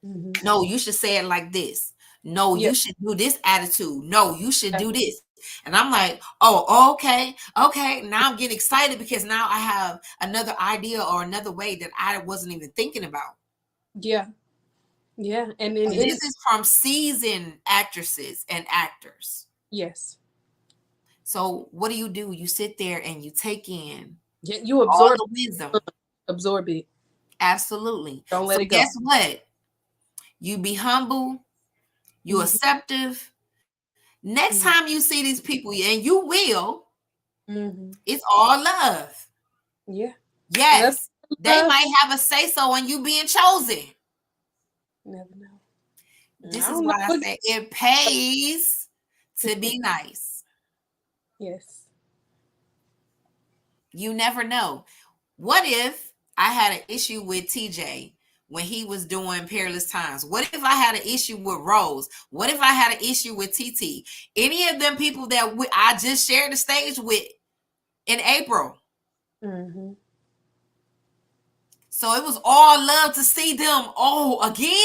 Speaker 2: Mm-hmm.
Speaker 1: No, you should say it like this. No,
Speaker 2: Yeah.
Speaker 1: you should do this attitude. No, you should
Speaker 2: Yeah.
Speaker 1: do this. And I'm like, oh, okay, okay. Now I'm getting excited because now I have another idea or another way that I wasn't even thinking about.
Speaker 2: Yeah. Yeah. And then
Speaker 1: And this is from seasoned actresses and actors.
Speaker 2: yes.
Speaker 1: So what do? You sit there and you take in
Speaker 2: Yeah, you
Speaker 1: all
Speaker 2: absorb
Speaker 1: the wisdom.
Speaker 2: absorb it.
Speaker 1: Absolutely.
Speaker 2: Don't
Speaker 1: So
Speaker 2: let it go.
Speaker 1: guess what? You be humble, you
Speaker 2: Mm-hmm.
Speaker 1: acceptive. Next time you see these people, and you will,
Speaker 2: Mm-hmm.
Speaker 1: it's all love.
Speaker 2: Yeah. Nothing
Speaker 1: Yes,
Speaker 2: but
Speaker 1: they
Speaker 2: love.
Speaker 1: might have a say so on you being chosen.
Speaker 2: Never know. I
Speaker 1: This is
Speaker 2: don't know
Speaker 1: why I
Speaker 2: what.
Speaker 1: say it pays to be nice.
Speaker 2: Yes.
Speaker 1: You never know. What if I had an issue with TJ when he was doing Peerless Times? What if I had an issue with Rose? What if I had an issue with TT? Any of them people that I just shared the stage with in April.
Speaker 2: Mm-hmm.
Speaker 1: So it was all love to see them. Oh, again?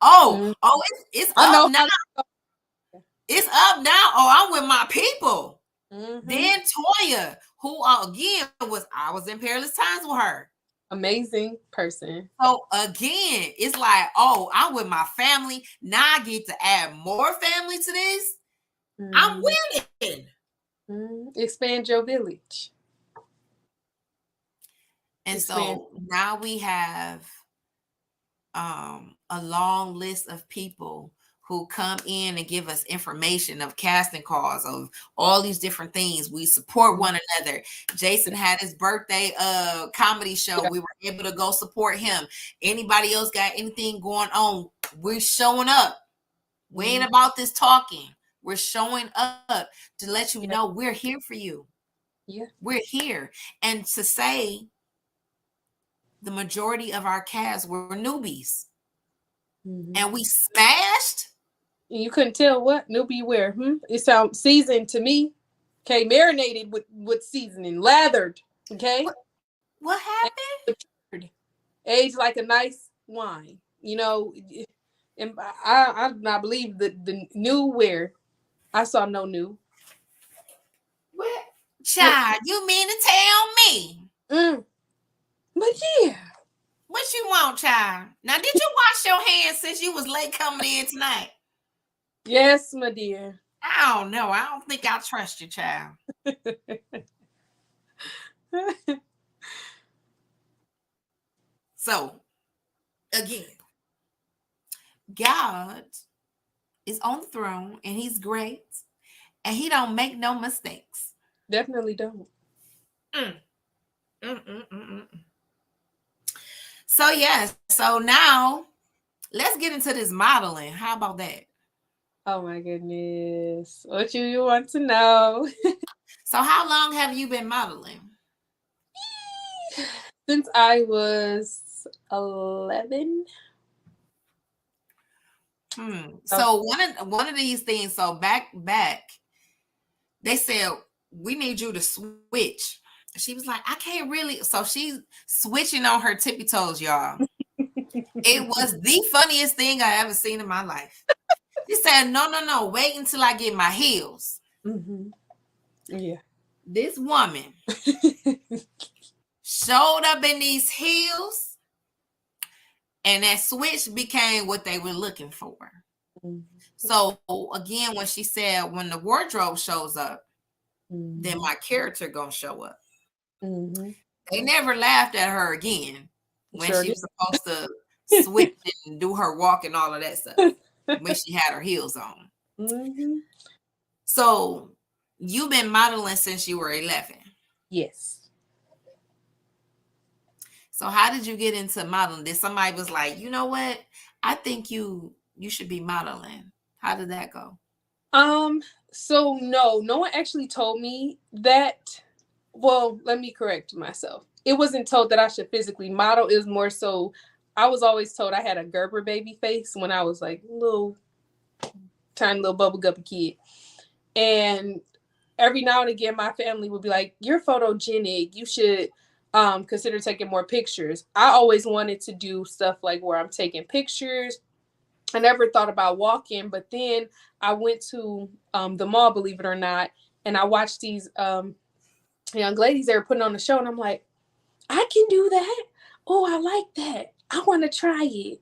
Speaker 1: Oh,
Speaker 2: Mm-hmm.
Speaker 1: it's
Speaker 2: I
Speaker 1: up
Speaker 2: know
Speaker 1: now.
Speaker 2: how.
Speaker 1: It's up now. Oh, I'm with my people.
Speaker 2: Mm-hmm.
Speaker 1: Then Toya, who again I was in perilous times with her.
Speaker 2: Amazing person.
Speaker 1: So again, it's like, oh, I'm with my family. Now I get to add more family to this. I'm
Speaker 2: Mm-hmm.
Speaker 1: winning.
Speaker 2: Mm-hmm. Expand your village.
Speaker 1: And
Speaker 2: Expand.
Speaker 1: so now we have a long list of people who come in and give us information of casting calls of all these different things. We support one another. Jason had his birthday comedy show.
Speaker 2: Yeah.
Speaker 1: We were able to go support him. Anybody else got anything going on? We're showing up. We ain't about this talking. We're showing up to let you know
Speaker 2: Yeah.
Speaker 1: we're here for you.
Speaker 2: Yeah.
Speaker 1: We're here. And to say the majority of our cast were newbies
Speaker 2: Mm-hmm.
Speaker 1: and we smashed.
Speaker 2: You couldn't tell what newbie wear. It sounds seasoned to me. Okay, marinated with seasoning, lathered. Okay,
Speaker 1: What happened?
Speaker 2: aged like a nice wine. And I believe the new wear. I saw no new.
Speaker 1: What? Child, you mean to tell me?
Speaker 2: Mm. But yeah,
Speaker 1: What you want, child? Now, did you wash your hands since you was late coming in tonight?
Speaker 2: yes, my dear.
Speaker 1: I don't know. I don't think I trust you, child. So, again, God is on the throne and he's great and he don't make no mistakes.
Speaker 2: Definitely don't.
Speaker 1: Mm, mm. So, yes. So now let's get into this modeling. How about that?
Speaker 2: Oh my goodness. What you want to know?
Speaker 1: So, how long have you been modeling?
Speaker 2: Since I was 11. Oh,
Speaker 1: So one of these things. So back, they said we need you to switch. She was like, I can't really. So she's switching on her tippy toes, y'all. It was the funniest thing I ever seen in my life. She said, no, wait until I get my heels.
Speaker 2: mm-hmm. Yeah.
Speaker 1: This woman showed up in these heels, and that switch became what they were looking for.
Speaker 2: Mm-hmm.
Speaker 1: So again, when she said when the wardrobe shows up, then
Speaker 2: Mm-hmm.
Speaker 1: my character gonna show up.
Speaker 2: Mm-hmm.
Speaker 1: They never laughed at her again when
Speaker 2: Sure
Speaker 1: she
Speaker 2: did.
Speaker 1: was supposed to switch and do her walk and all of that stuff when she had her heels on.
Speaker 2: Mm-hmm.
Speaker 1: So you've been modeling since you were 11.
Speaker 2: Yes.
Speaker 1: So how did you get into modeling? Did somebody was like, you know what? I think you should be modeling. How did that go?
Speaker 2: So no one actually told me that. Well, let me correct myself. It wasn't told that I should physically model. It was more so I was always told I had a Gerber baby face when I was like little tiny little bubble guppy kid. And every now and again my family would be like, you're photogenic. You should consider taking more pictures. I always wanted to do stuff like where I'm taking pictures. I never thought about walking, but then I went to the mall, believe it or not, and I watched these young ladies they were putting on the show, and I'm like, I can do that. Oh, I like that. I want to try it,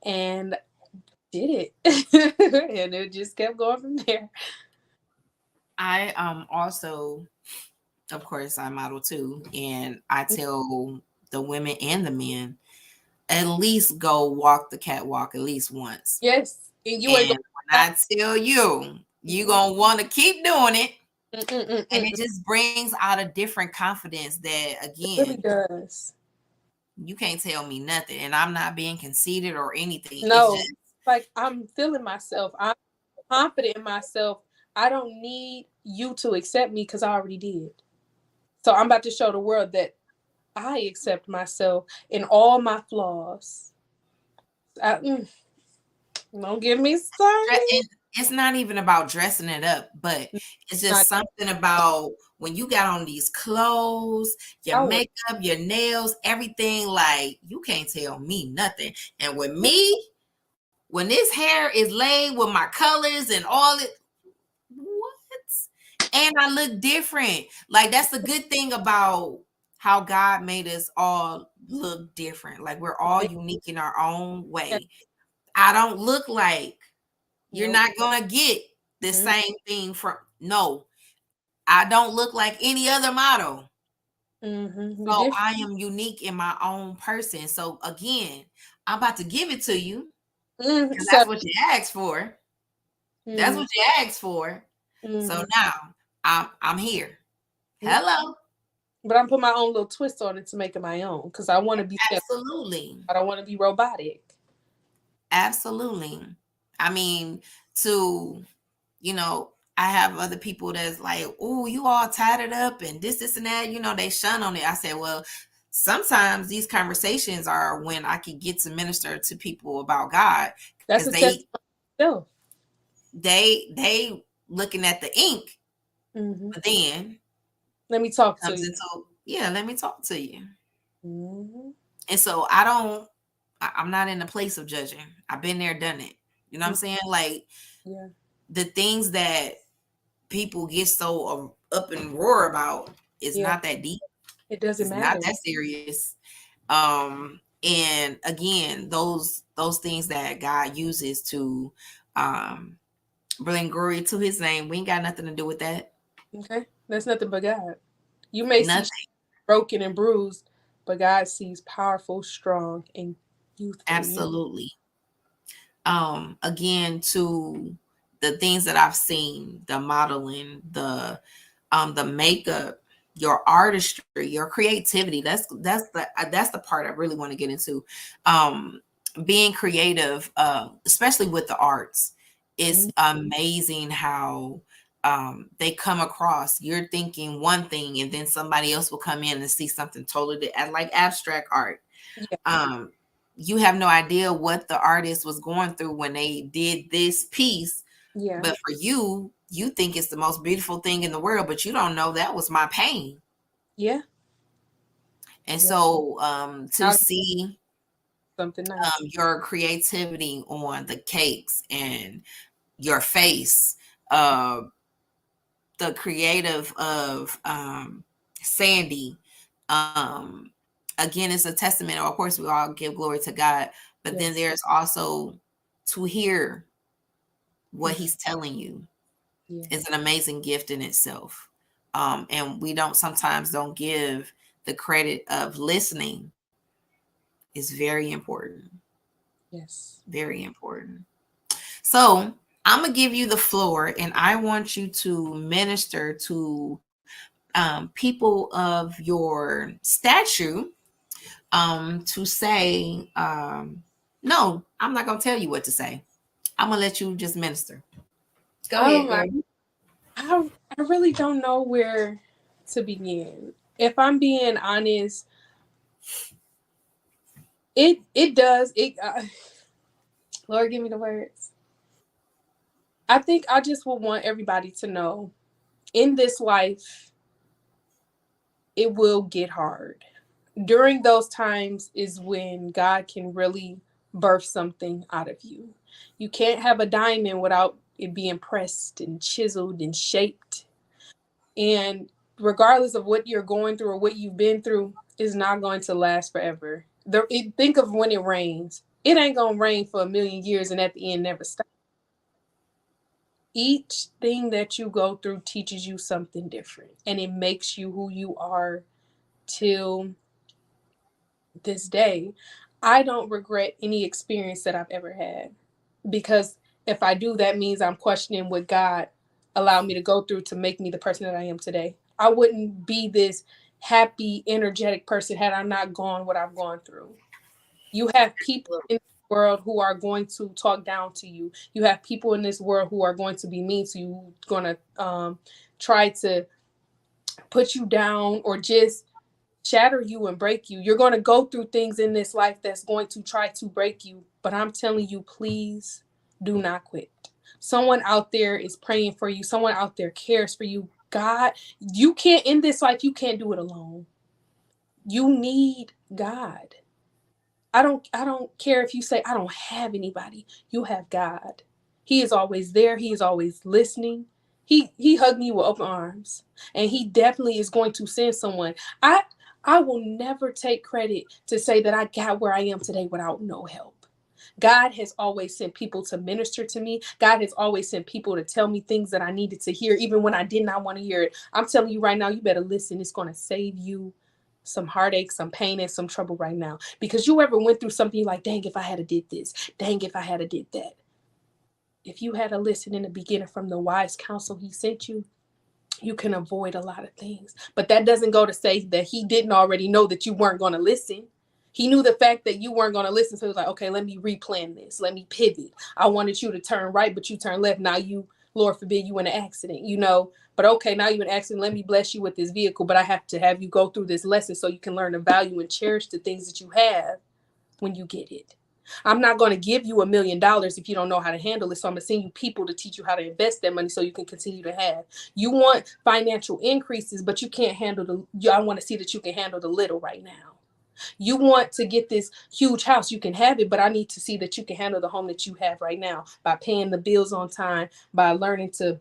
Speaker 2: and did it, and it just kept going from there.
Speaker 1: I also, of course, I model too, and I tell the women and the men at least go walk the catwalk at least once.
Speaker 2: Yes, and you ain't
Speaker 1: And
Speaker 2: gonna
Speaker 1: when
Speaker 2: stop.
Speaker 1: I tell you, you
Speaker 2: Mm-mm,
Speaker 1: gonna want to keep doing it,
Speaker 2: mm-mm,
Speaker 1: and
Speaker 2: mm-mm.
Speaker 1: it just brings out a different confidence that
Speaker 2: It really
Speaker 1: again,
Speaker 2: does.
Speaker 1: you can't tell me nothing, and I'm not being conceited or anything. It's
Speaker 2: No,
Speaker 1: just
Speaker 2: like I'm feeling myself. I'm confident in myself. I don't need you to accept me because I already did. So I'm about to show the world that I accept myself in all my flaws. I, don't get me started.
Speaker 1: and it's not even about dressing it up, but it's
Speaker 2: Not
Speaker 1: just something about when you got on these clothes, your
Speaker 2: always.
Speaker 1: makeup, your nails, everything. Like you can't tell me nothing. And with me, when this hair is laid with my colors and all it, what? And I look different. Like that's the good thing about how God made us all look different. Like we're all unique in our own way. I don't look like you're
Speaker 2: Nope.
Speaker 1: not gonna get the
Speaker 2: Mm-hmm.
Speaker 1: same thing from no. I don't look like any other model.
Speaker 2: Mm-hmm. We
Speaker 1: So
Speaker 2: different.
Speaker 1: I am unique in my own person. So again, I'm about to give it to you because
Speaker 2: So,
Speaker 1: that's what you asked for. That's
Speaker 2: mm-hmm.
Speaker 1: what you asked for. So
Speaker 2: Mm-hmm.
Speaker 1: now I'm here.
Speaker 2: Yeah.
Speaker 1: Hello.
Speaker 2: But I'm putting my own little twist on it to make it my own because I want to be simple.
Speaker 1: Absolutely.
Speaker 2: I don't want to be robotic.
Speaker 1: Absolutely. I mean, to I have other people that's like, oh, you all tatted up and this and that. They shun on it. I said, well, sometimes these conversations are when I can get to minister to people about God
Speaker 2: That's
Speaker 1: because
Speaker 2: a testimony still.
Speaker 1: they looking at the ink,
Speaker 2: Mm-hmm.
Speaker 1: but then
Speaker 2: Let me talk to
Speaker 1: comes
Speaker 2: you.
Speaker 1: into yeah, let me talk to you.
Speaker 2: Mm-hmm.
Speaker 1: And so I'm not in a place of judging. I've been there, done it. You know what I'm saying? Like
Speaker 2: Yeah.
Speaker 1: the things that people get so up and roar about is
Speaker 2: Yeah.
Speaker 1: not that deep.
Speaker 2: It doesn't
Speaker 1: It's not
Speaker 2: matter.
Speaker 1: that serious. And again, those things that God uses to um bring glory to his name, we ain't got nothing to do with that.
Speaker 2: Okay. That's nothing but God. You may see
Speaker 1: Nothing.
Speaker 2: broken and bruised, but God sees powerful, strong, and youthful. You.
Speaker 1: Absolutely. Again, to the things that I've seen, the modeling, the makeup, your artistry, your creativity. That's the part I really want to get into. Um, Being creative, especially with the arts, it's
Speaker 2: Mm-hmm.
Speaker 1: amazing how they come across. You're thinking one thing, and then somebody else will come in and see something totally like abstract art.
Speaker 2: Yeah.
Speaker 1: um you have no idea what the artist was going through when they did this piece,
Speaker 2: Yeah.
Speaker 1: but for you, you think it's the most beautiful thing in the world, but you don't know that was my pain.
Speaker 2: Yeah.
Speaker 1: And
Speaker 2: Yeah.
Speaker 1: so to
Speaker 2: Out of
Speaker 1: see
Speaker 2: something nice.
Speaker 1: your creativity on the cakes and your face, uh the creative of Sandy, um again, it's a testament. Of course we all give glory to God, but then
Speaker 2: Yes.
Speaker 1: there's also to hear what
Speaker 2: Mm-hmm.
Speaker 1: he's telling you
Speaker 2: Yeah.
Speaker 1: is an amazing gift in itself. And we don't give the credit of listening is very important.
Speaker 2: Yes.
Speaker 1: Very important. So I'm gonna give you the floor, and I want you to minister to people of your statue, to say, no, I'm not gonna tell you what to say. I'm gonna let you just minister. Go
Speaker 2: Oh
Speaker 1: ahead,
Speaker 2: my!
Speaker 1: girl.
Speaker 2: I really don't know where to begin. If I'm being honest, it does it. Lord, give me the words. I think I just would want everybody to know in this life, it will get hard. During those times is when God can really birth something out of you. You can't have a diamond without it being pressed and chiseled and shaped. And regardless of what you're going through or what you've been through, is not going to last forever. Think of when it rains. It ain't gonna rain for a million years and at the end never stop. Each thing that you go through teaches you something different, and it makes you who you are till this day. I don't regret any experience that I've ever had, because if I do, that means I'm questioning what God allowed me to go through to make me the person that I am today. I wouldn't be this happy, energetic person had I not gone what I've gone through. You have people in the world who are going to talk down to you. You have people in this world who are going to be mean to you, going to try to put you down or just shatter you and break you. You're going to go through things in this life that's going to try to break you. But I'm telling you, please do not quit. Someone out there is praying for you. Someone out there cares for you. God, you can't, in this life, you can't do it alone. You need God. I don't care if you say I don't have anybody. You have God. He is always there. He is always listening. He hugged me with open arms. And he definitely is going to send someone. I I will never take credit to say that I got where I am today without no help. God has always sent people to minister to me. God has always sent people to tell me things that I needed to hear, even when I did not want to hear it. I'm telling you right now, you better listen. It's going to save you some heartache, some pain, and some trouble right now. Because you ever went through something you're like, dang, if I had a did this, dang, if I had a did that. If you had a listen in the beginning from the wise counsel he sent you, you can avoid a lot of things. But that doesn't go to say that he didn't already know that you weren't going to listen. He knew the fact that you weren't going to listen. So he was like, okay, let me replan this. Let me pivot. I wanted you to turn right, but you turn left. Now you, Lord forbid, you in an accident, you know. But okay, now you're in an accident. Let me bless you with this vehicle. But I have to have you go through this lesson so you can learn to value and cherish the things that you have when you get it. I'm not going to give you $1,000,000 if you don't know how to handle it. So I'm going to send you people to teach you how to invest that money so you can continue to have. You want financial increases, but you can't handle I want to see that you can handle the little right now. You want to get this huge house, you can have it, but I need to see that you can handle the home that you have right now by paying the bills on time, by learning to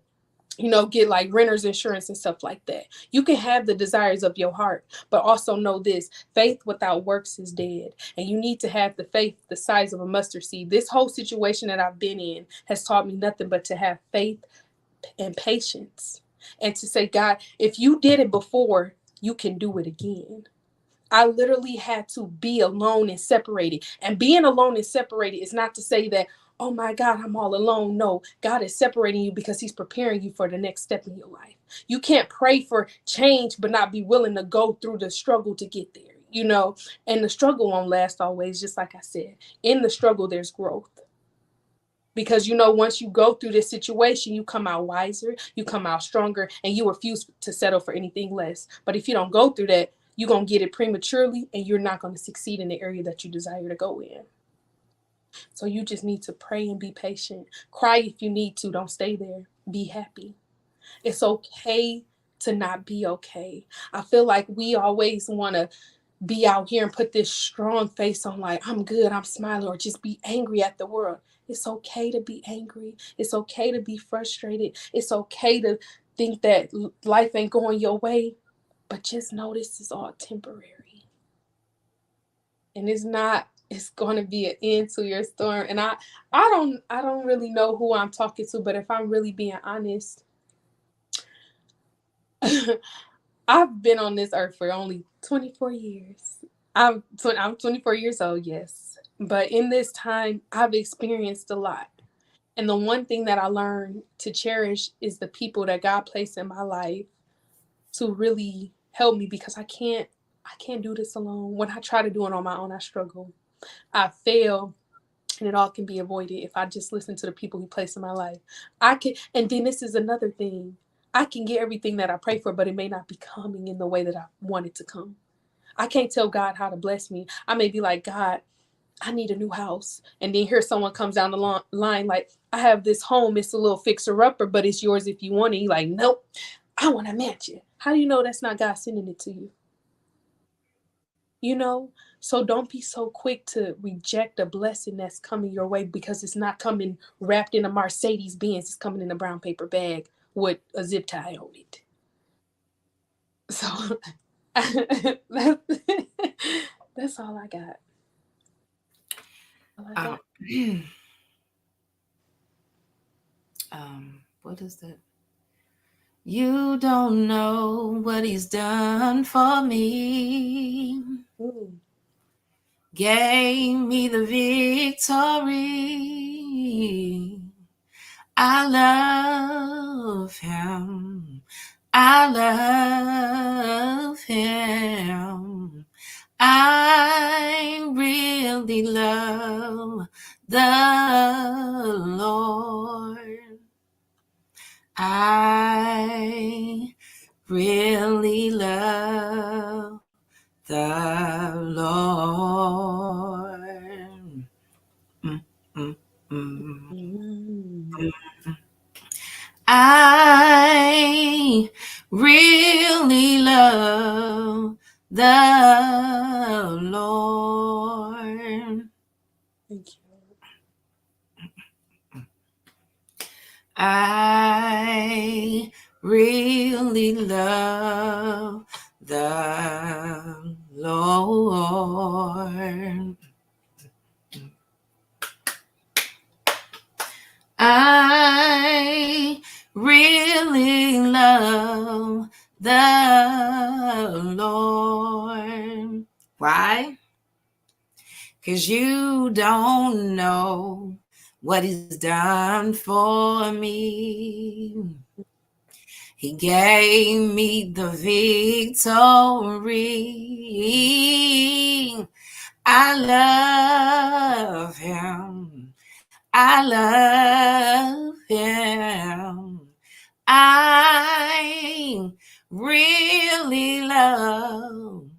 Speaker 2: get like renter's insurance and stuff like that. You can have the desires of your heart, but also know this: faith without works is dead. And you need to have the faith the size of a mustard seed. This whole situation that I've been in has taught me nothing but to have faith and patience, and to say, God, if you did it before, you can do it again. I literally had to be alone and separated. And being alone and separated is not to say that, oh my God, I'm all alone. No, God is separating you because he's preparing you for the next step in your life. You can't pray for change, but not be willing to go through the struggle to get there, and the struggle won't last always. Just like I said, in the struggle, there's growth. Because once you go through this situation, you come out wiser, you come out stronger, and you refuse to settle for anything less. But if you don't go through that, you're going to get it prematurely, and you're not going to succeed in the area that you desire to go in. So you just need to pray and be patient. Cry if you need to. Don't stay there. Be happy. It's okay to not be okay. I feel like we always want to be out here and put this strong face on, like, I'm good, I'm smiling, or just be angry at the world. It's okay to be angry. It's okay to be frustrated. It's okay to think that life ain't going your way, but just know this is all temporary. And it's going to be an end to your storm. And I don't really know who I'm talking to, but if I'm really being honest, I've been on this earth for only 24 years. I'm 24 years old, yes. But in this time, I've experienced a lot. And the one thing that I learned to cherish is the people that God placed in my life to really help me, because I can't do this alone. When I try to do it on my own, I struggle. I fail, and it all can be avoided if I just listen to the people He placed in my life. And then this is another thing. I can get everything that I pray for, but it may not be coming in the way that I want it to come. I can't tell God how to bless me. I may be like, God, I need a new house. And then here someone comes down the line like, I have this home. It's a little fixer-upper, but it's yours if you want it. You're like, nope, I want to match it. How do you know that's not God sending it to you? You know? So don't be so quick to reject a blessing that's coming your way, because it's not coming wrapped in a Mercedes Benz. It's coming in a brown paper bag with a zip tie on it. So that's, that's all I got. All I got.
Speaker 1: Um, What is that? You don't know what he's done for me.
Speaker 2: Ooh.
Speaker 1: Gave me the victory. I love him. I love him. I really love the Lord. I really love the Lord. Mm, mm, mm.
Speaker 2: Mm.
Speaker 1: I really love the Lord.
Speaker 2: Thank you.
Speaker 1: I really love the Lord. I really love the Lord. Why? Because you don't know what he's done for me. He gave me the victory. I love him. I love him. I really love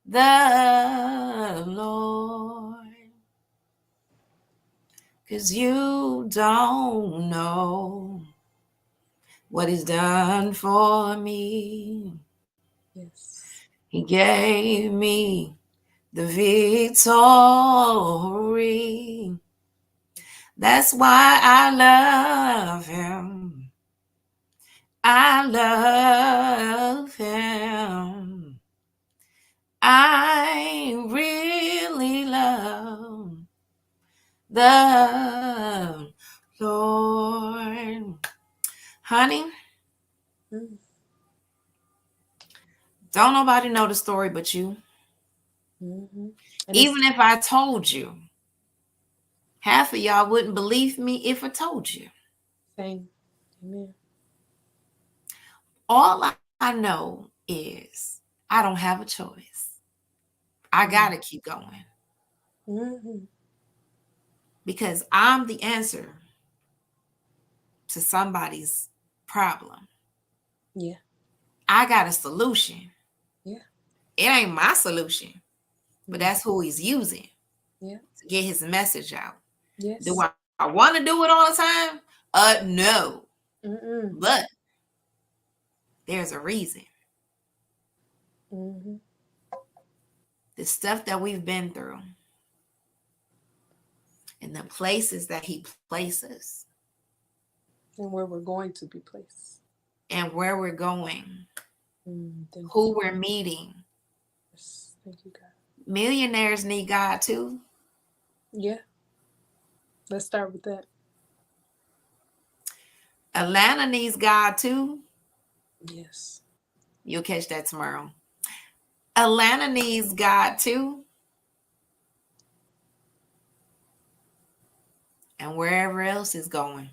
Speaker 1: the Lord. 'Cause you don't know what he's done for me.
Speaker 2: Yes.
Speaker 1: He gave me the victory. That's why I love him. I love him. I really love the Lord. Honey,
Speaker 2: Mm.
Speaker 1: don't nobody know the story but you.
Speaker 2: Mm-hmm. And it's
Speaker 1: Even if I told you, half of y'all wouldn't believe me if I told you.
Speaker 2: same. Amen.
Speaker 1: All I know is I don't have a choice. I got to
Speaker 2: Mm.
Speaker 1: keep going
Speaker 2: Mm-hmm.
Speaker 1: because I'm the answer to somebody's problem.
Speaker 2: Yeah.
Speaker 1: I got a solution.
Speaker 2: Yeah.
Speaker 1: It ain't my solution, but
Speaker 2: Mm.
Speaker 1: that's who he's using
Speaker 2: Yeah.
Speaker 1: to get his message out. Do
Speaker 2: Yes.
Speaker 1: I want to do it all the time? No.
Speaker 2: Mm-mm.
Speaker 1: But there's a reason.
Speaker 2: Mm-hmm.
Speaker 1: The stuff that we've been through and the places that he places
Speaker 2: And where we're going to be placed.
Speaker 1: and where we're going,
Speaker 2: Thank you.
Speaker 1: who we're meeting.
Speaker 2: Yes. Thank you, God.
Speaker 1: Millionaires need God too.
Speaker 2: Yeah. Let's start with that.
Speaker 1: Atlanta needs God too.
Speaker 2: Yes.
Speaker 1: You'll catch that tomorrow. Atlanta needs God too. And wherever else is going,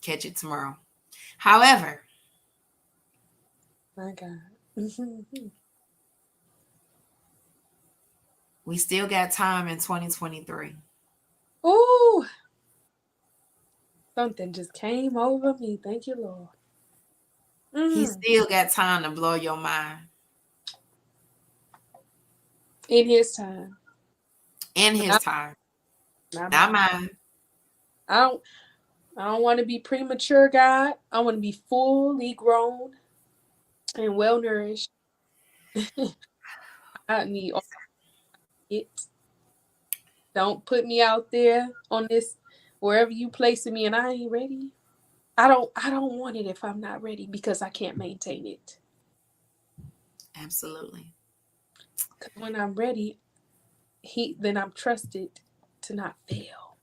Speaker 1: catch it tomorrow. However,
Speaker 2: My God. Mm-hmm.
Speaker 1: we still got time in 2023.
Speaker 2: Ooh, something just came over me. Thank you, Lord.
Speaker 1: He
Speaker 2: Mm.
Speaker 1: still got time to blow your mind
Speaker 2: In His time,
Speaker 1: in his
Speaker 2: not,
Speaker 1: time,
Speaker 2: not
Speaker 1: not
Speaker 2: mine.
Speaker 1: mine.
Speaker 2: I don't. I don't want to be premature, God. I want to be fully grown and well nourished. I need all it. Don't put me out there on this wherever you placing me and I ain't ready. I don't want it if I'm not ready because I can't maintain it.
Speaker 1: Absolutely.
Speaker 2: Cuz when I'm ready, then I'm trusted to not fail.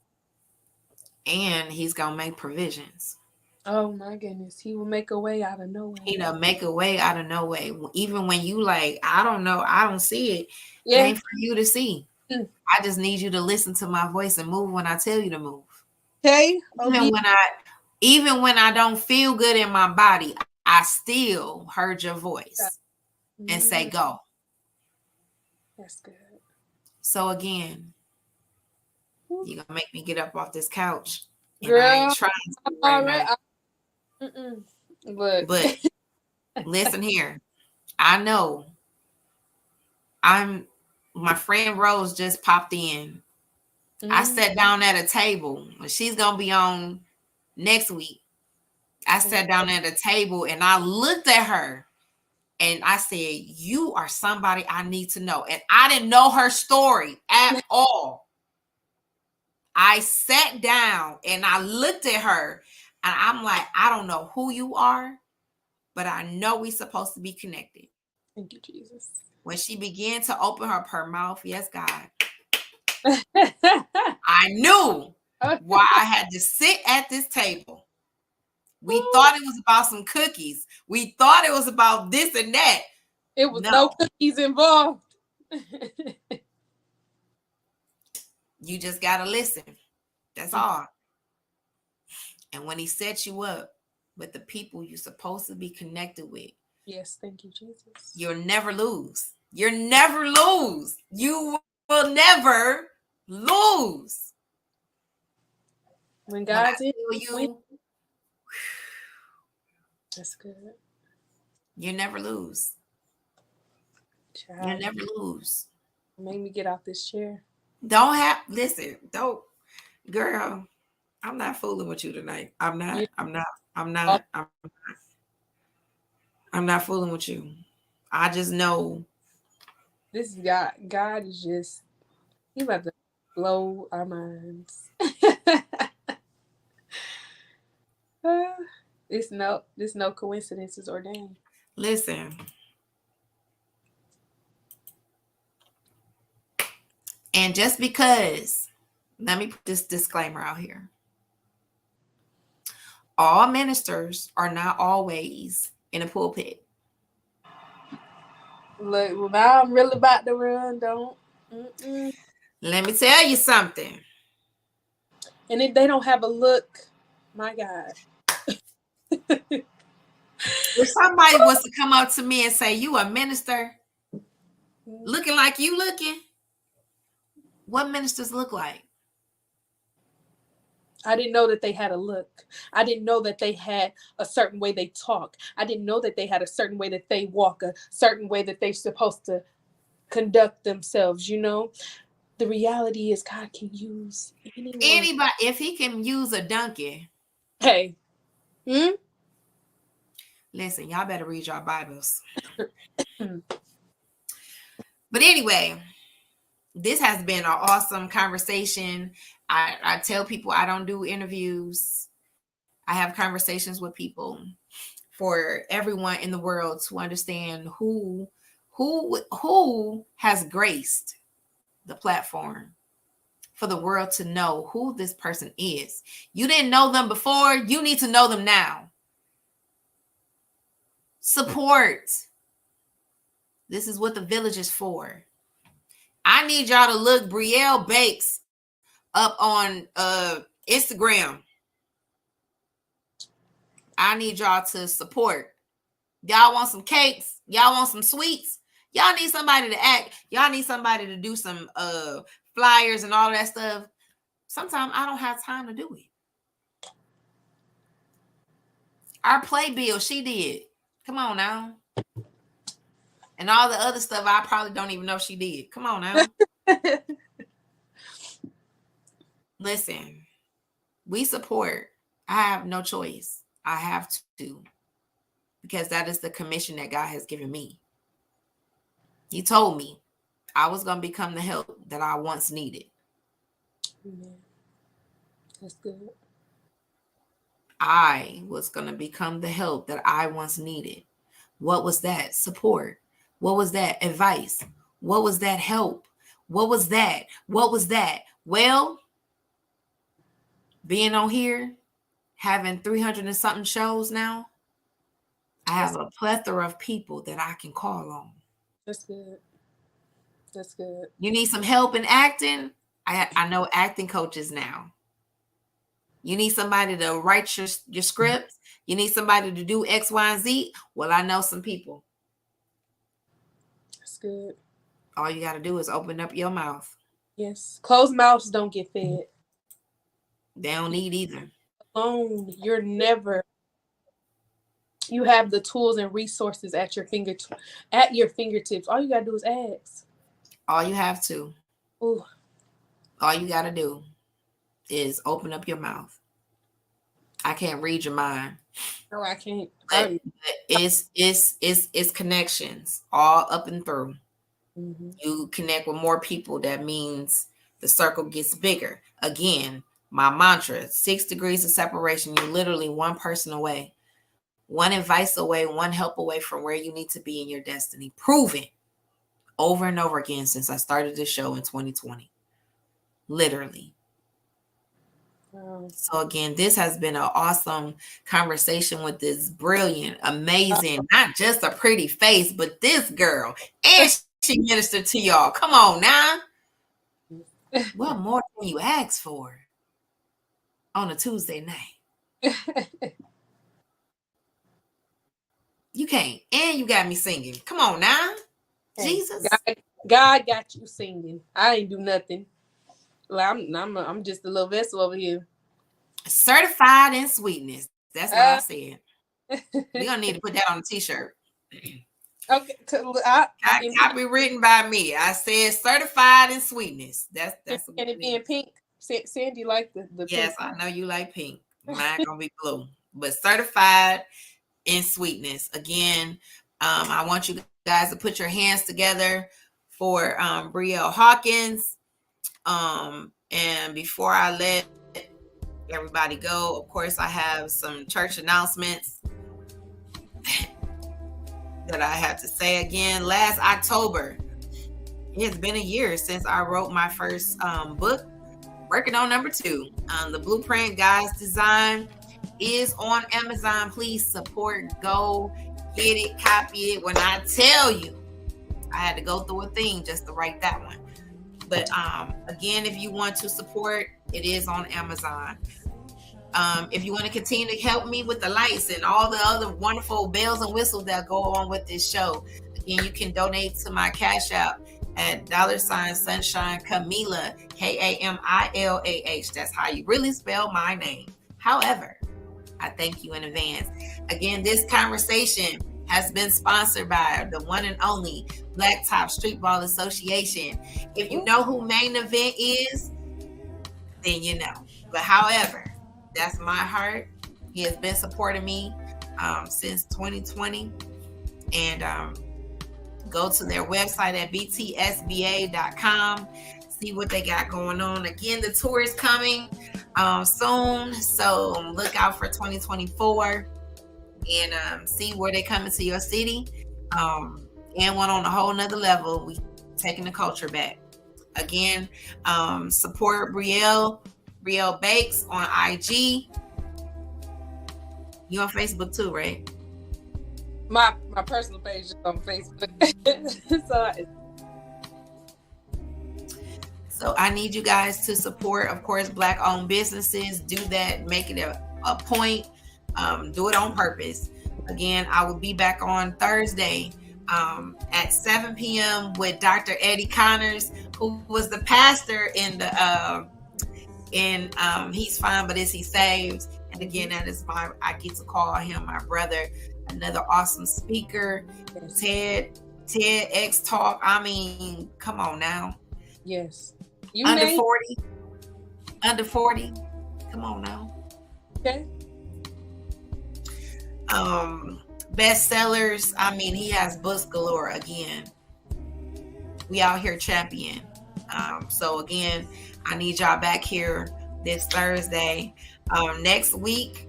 Speaker 1: and he's gonna make provisions.
Speaker 2: Oh my goodness. He will make a way out of no way.
Speaker 1: He'll make a way out of no way. Even when you like, I don't know, I don't see it. It
Speaker 2: Yeah.
Speaker 1: ain't for you to see. I just need you to listen to my voice and move when I tell you to move.
Speaker 2: Okay.
Speaker 1: Even when I don't feel good in my body, I still heard your voice and say go.
Speaker 2: That's good.
Speaker 1: So again, you're gonna make me get up off this couch. And
Speaker 2: Girl,
Speaker 1: I ain't trying to right
Speaker 2: now.
Speaker 1: But listen here. I know my friend Rose just popped in. I sat down at a table. She's gonna be on next week. I sat down at a table and I looked at her and I said, you are somebody I need to know. And I didn't know her story at all. I sat down and I looked at her and I'm like, I don't know who you are, but I know we're supposed to be connected.
Speaker 2: Thank you, Jesus.
Speaker 1: When she began to open up her mouth, yes, God, I knew why I had to sit at this table. We thought it was about some cookies. We thought it was about this and that.
Speaker 2: It was no cookies involved.
Speaker 1: You just got to listen. That's all. And when he sets you up with the people you're supposed to be connected with.
Speaker 2: Yes, thank you, Jesus.
Speaker 1: You'll never lose. You'll never lose. You will never lose.
Speaker 2: When God's in
Speaker 1: you,
Speaker 2: that's good.
Speaker 1: You never lose.
Speaker 2: Child.
Speaker 1: You'll never lose.
Speaker 2: Make me get off this chair.
Speaker 1: Listen, girl, I'm not fooling with you tonight. I'm not fooling with you. I just know. This
Speaker 2: is God. God is just, He about to blow our minds. It's no coincidences ordained.
Speaker 1: Listen. And just because, let me put this disclaimer out here. All ministers are not always in a pulpit.
Speaker 2: Look, well, now I'm really about to run. Don't.
Speaker 1: Let me tell you something.
Speaker 2: And if they don't have a look, my God.
Speaker 1: If somebody was to come up to me and say, you a minister, looking like you looking, what ministers look like?
Speaker 2: I didn't know that they had a look. I didn't know that they had a certain way they talk. I didn't know that they had a certain way that they walk, a certain way that they're supposed to conduct themselves, you know? The reality is God can use anyone.
Speaker 1: Anybody, if he can use a donkey.
Speaker 2: Hey.
Speaker 1: Listen, y'all better read your Bibles. But anyway, this has been an awesome conversation. I tell people I don't do interviews. I have conversations with people for everyone in the world to understand who has graced the platform for the world to know who this person is. You didn't know them before. You need to know them now. Support. This is what the village is for. I need y'all to look Brielle Bakes up on Instagram. I need y'all to support. Y'all want some cakes? Y'all want some sweets? Y'all need somebody to act. Y'all need somebody to do some flyers and all that stuff. Sometimes I don't have time to do it. Our playbill, she did. Come on now. And all the other stuff, I probably don't even know she did. Come on now. Listen, we support. I have no choice. I have to. Because that is the commission that God has given me. He told me I was going to become the help that I once needed.
Speaker 2: Amen. That's good.
Speaker 1: I was going to become the help that I once needed. What was that? Support. What was that? Advice. What was that? Help. What was that? What was that? Well, being on here, having 300 and something shows now, I have a plethora of people that I can call on.
Speaker 2: That's good. That's good.
Speaker 1: You need some help in acting? I know acting coaches now. You need somebody to write your scripts? You need somebody to do X, Y, and Z? Well, I know some people.
Speaker 2: That's good.
Speaker 1: All you got to do is open up your mouth.
Speaker 2: Yes. Closed mouths don't get fed.
Speaker 1: They don't need either.
Speaker 2: Alone, you have the tools and resources at your fingertips. All you got to do is ask.
Speaker 1: All you have to.
Speaker 2: Ooh.
Speaker 1: All you got to do is open up your mouth. I can't read your mind.
Speaker 2: No, I can't.
Speaker 1: It's connections all up and through.
Speaker 2: Mm-hmm.
Speaker 1: You connect with more people. That means the circle gets bigger. Again, my mantra, 6 degrees of separation. You're literally one person away, one advice away, one help away from where you need to be in your destiny. Proven over and over again since I started this show in 2020. Literally.
Speaker 2: Wow.
Speaker 1: So again, this has been an awesome conversation with this brilliant, amazing, not just a pretty face, but this girl. And she ministered to y'all. Come on now. What more can you ask for on a Tuesday night? You can't. And you got me singing. Come on now. Jesus.
Speaker 2: God got you singing. I ain't do nothing. Well, I'm just a little vessel over here.
Speaker 1: Certified in sweetness. That's what I said. We're going to need to put that on a t-shirt.
Speaker 2: Okay.
Speaker 1: Copywritten by me. I said certified in sweetness. That's
Speaker 2: and it being pink. Sandy liked the
Speaker 1: yes,
Speaker 2: pink.
Speaker 1: I know you like pink. Mine gonna be blue. But certified in sweetness. Again, I want you guys to put your hands together for Brielle Hawkins. And before I let everybody go, of course, I have some church announcements that I have to say again. Last October, it's been a year since I wrote my first book, working on number 2. The Blueprint Guys Design is on Amazon. Please support, go get it, copy it. When I tell you, I had to go through a thing just to write that one. But again, if you want to support, it is on Amazon. If you want to continue to help me with the lights and all the other wonderful bells and whistles that go on with this show, again, you can donate to my Cash App at $Sunshine Camila, Kamillah. That's how you really spell my name. However, I thank you in advance. Again, this conversation has been sponsored by the one and only Blacktop Streetball Association. If you know who Main Event is, then you know. But however, that's my heart. He has been supporting me since 2020. And go to their website at btsba.com. See what they got going on. Again, the tour is coming soon. So look out for 2024 and see where they come into your city. And one on a whole nother level, we taking the culture back. Again, support Brielle Bakes on IG. You on Facebook too, right?
Speaker 2: My personal page is on Facebook.
Speaker 1: So I need you guys to support, of course, Black-owned businesses. Do that. Make it a point. Do it on purpose. Again, I will be back on Thursday at 7 p.m. with Dr. Eddie Connors, who was the pastor in the He's Fine, But Is He Saved? And again, that is I get to call him my brother. Another awesome speaker. TEDx Talk. I mean, come on now.
Speaker 2: Yes.
Speaker 1: Under 40. Come on now.
Speaker 2: Okay.
Speaker 1: Bestsellers. I mean, he has books galore. Again, we out here champion. So again, I need y'all back here this Thursday. Next week,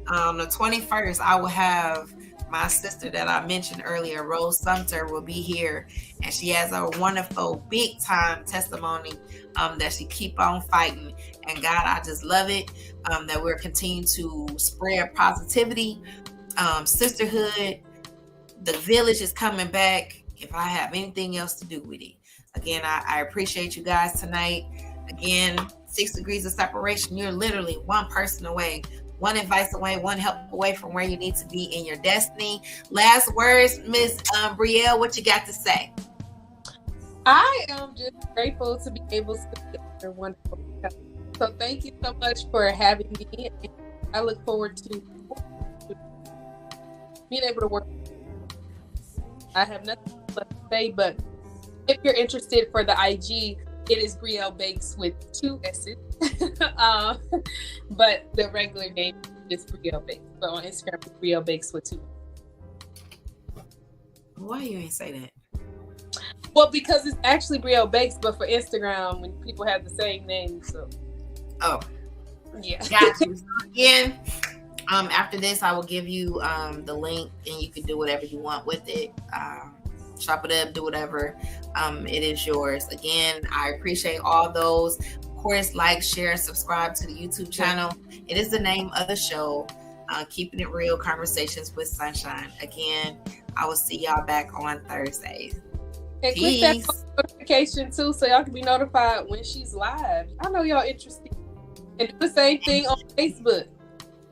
Speaker 1: the 21st, I will have my sister that I mentioned earlier, Rose Sumter, will be here, and she has a wonderful big time testimony that she keep on fighting. And God, I just love it that we're continuing to spread positivity, sisterhood. The village is coming back. If I have anything else to do with it, again, I appreciate you guys tonight. Again, 6 degrees of separation. You're literally one person away, one advice away, one help away from where you need to be in your destiny. Last words, Miss Brielle, what you got to say?
Speaker 2: I am just grateful to be able to be your wonderful. So thank you so much for having me. I look forward to being able to work. I have nothing left to say, but if you're interested for the IG, it is Brielle Bakes with 2 S's. But the regular name is Brielle Bakes. So on Instagram, it's Brielle Bakes with 2.
Speaker 1: Why you ain't say that?
Speaker 2: Well, because it's actually Brielle Bakes, but for Instagram, when people have the same name, so.
Speaker 1: Oh.
Speaker 2: Yeah.
Speaker 1: Got you. So again, after this, I will give you the link, and you can do whatever you want with it. Chop it up, do whatever. It is yours. Again, I appreciate all those. Of course, like, share, subscribe to the YouTube channel. It is the name of the show, Keeping It Real Conversations with Sunshine. Again, I will see y'all back on Thursdays.
Speaker 2: And click that notification too, so y'all can be notified when she's live. I know y'all interested. And do the same thing on Facebook,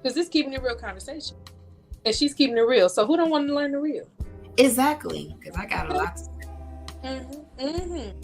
Speaker 2: because it's Keeping It Real Conversation, and she's keeping it real. So who don't want to learn the real?
Speaker 1: Exactly, because I got a lot to say.
Speaker 2: Mm-hmm.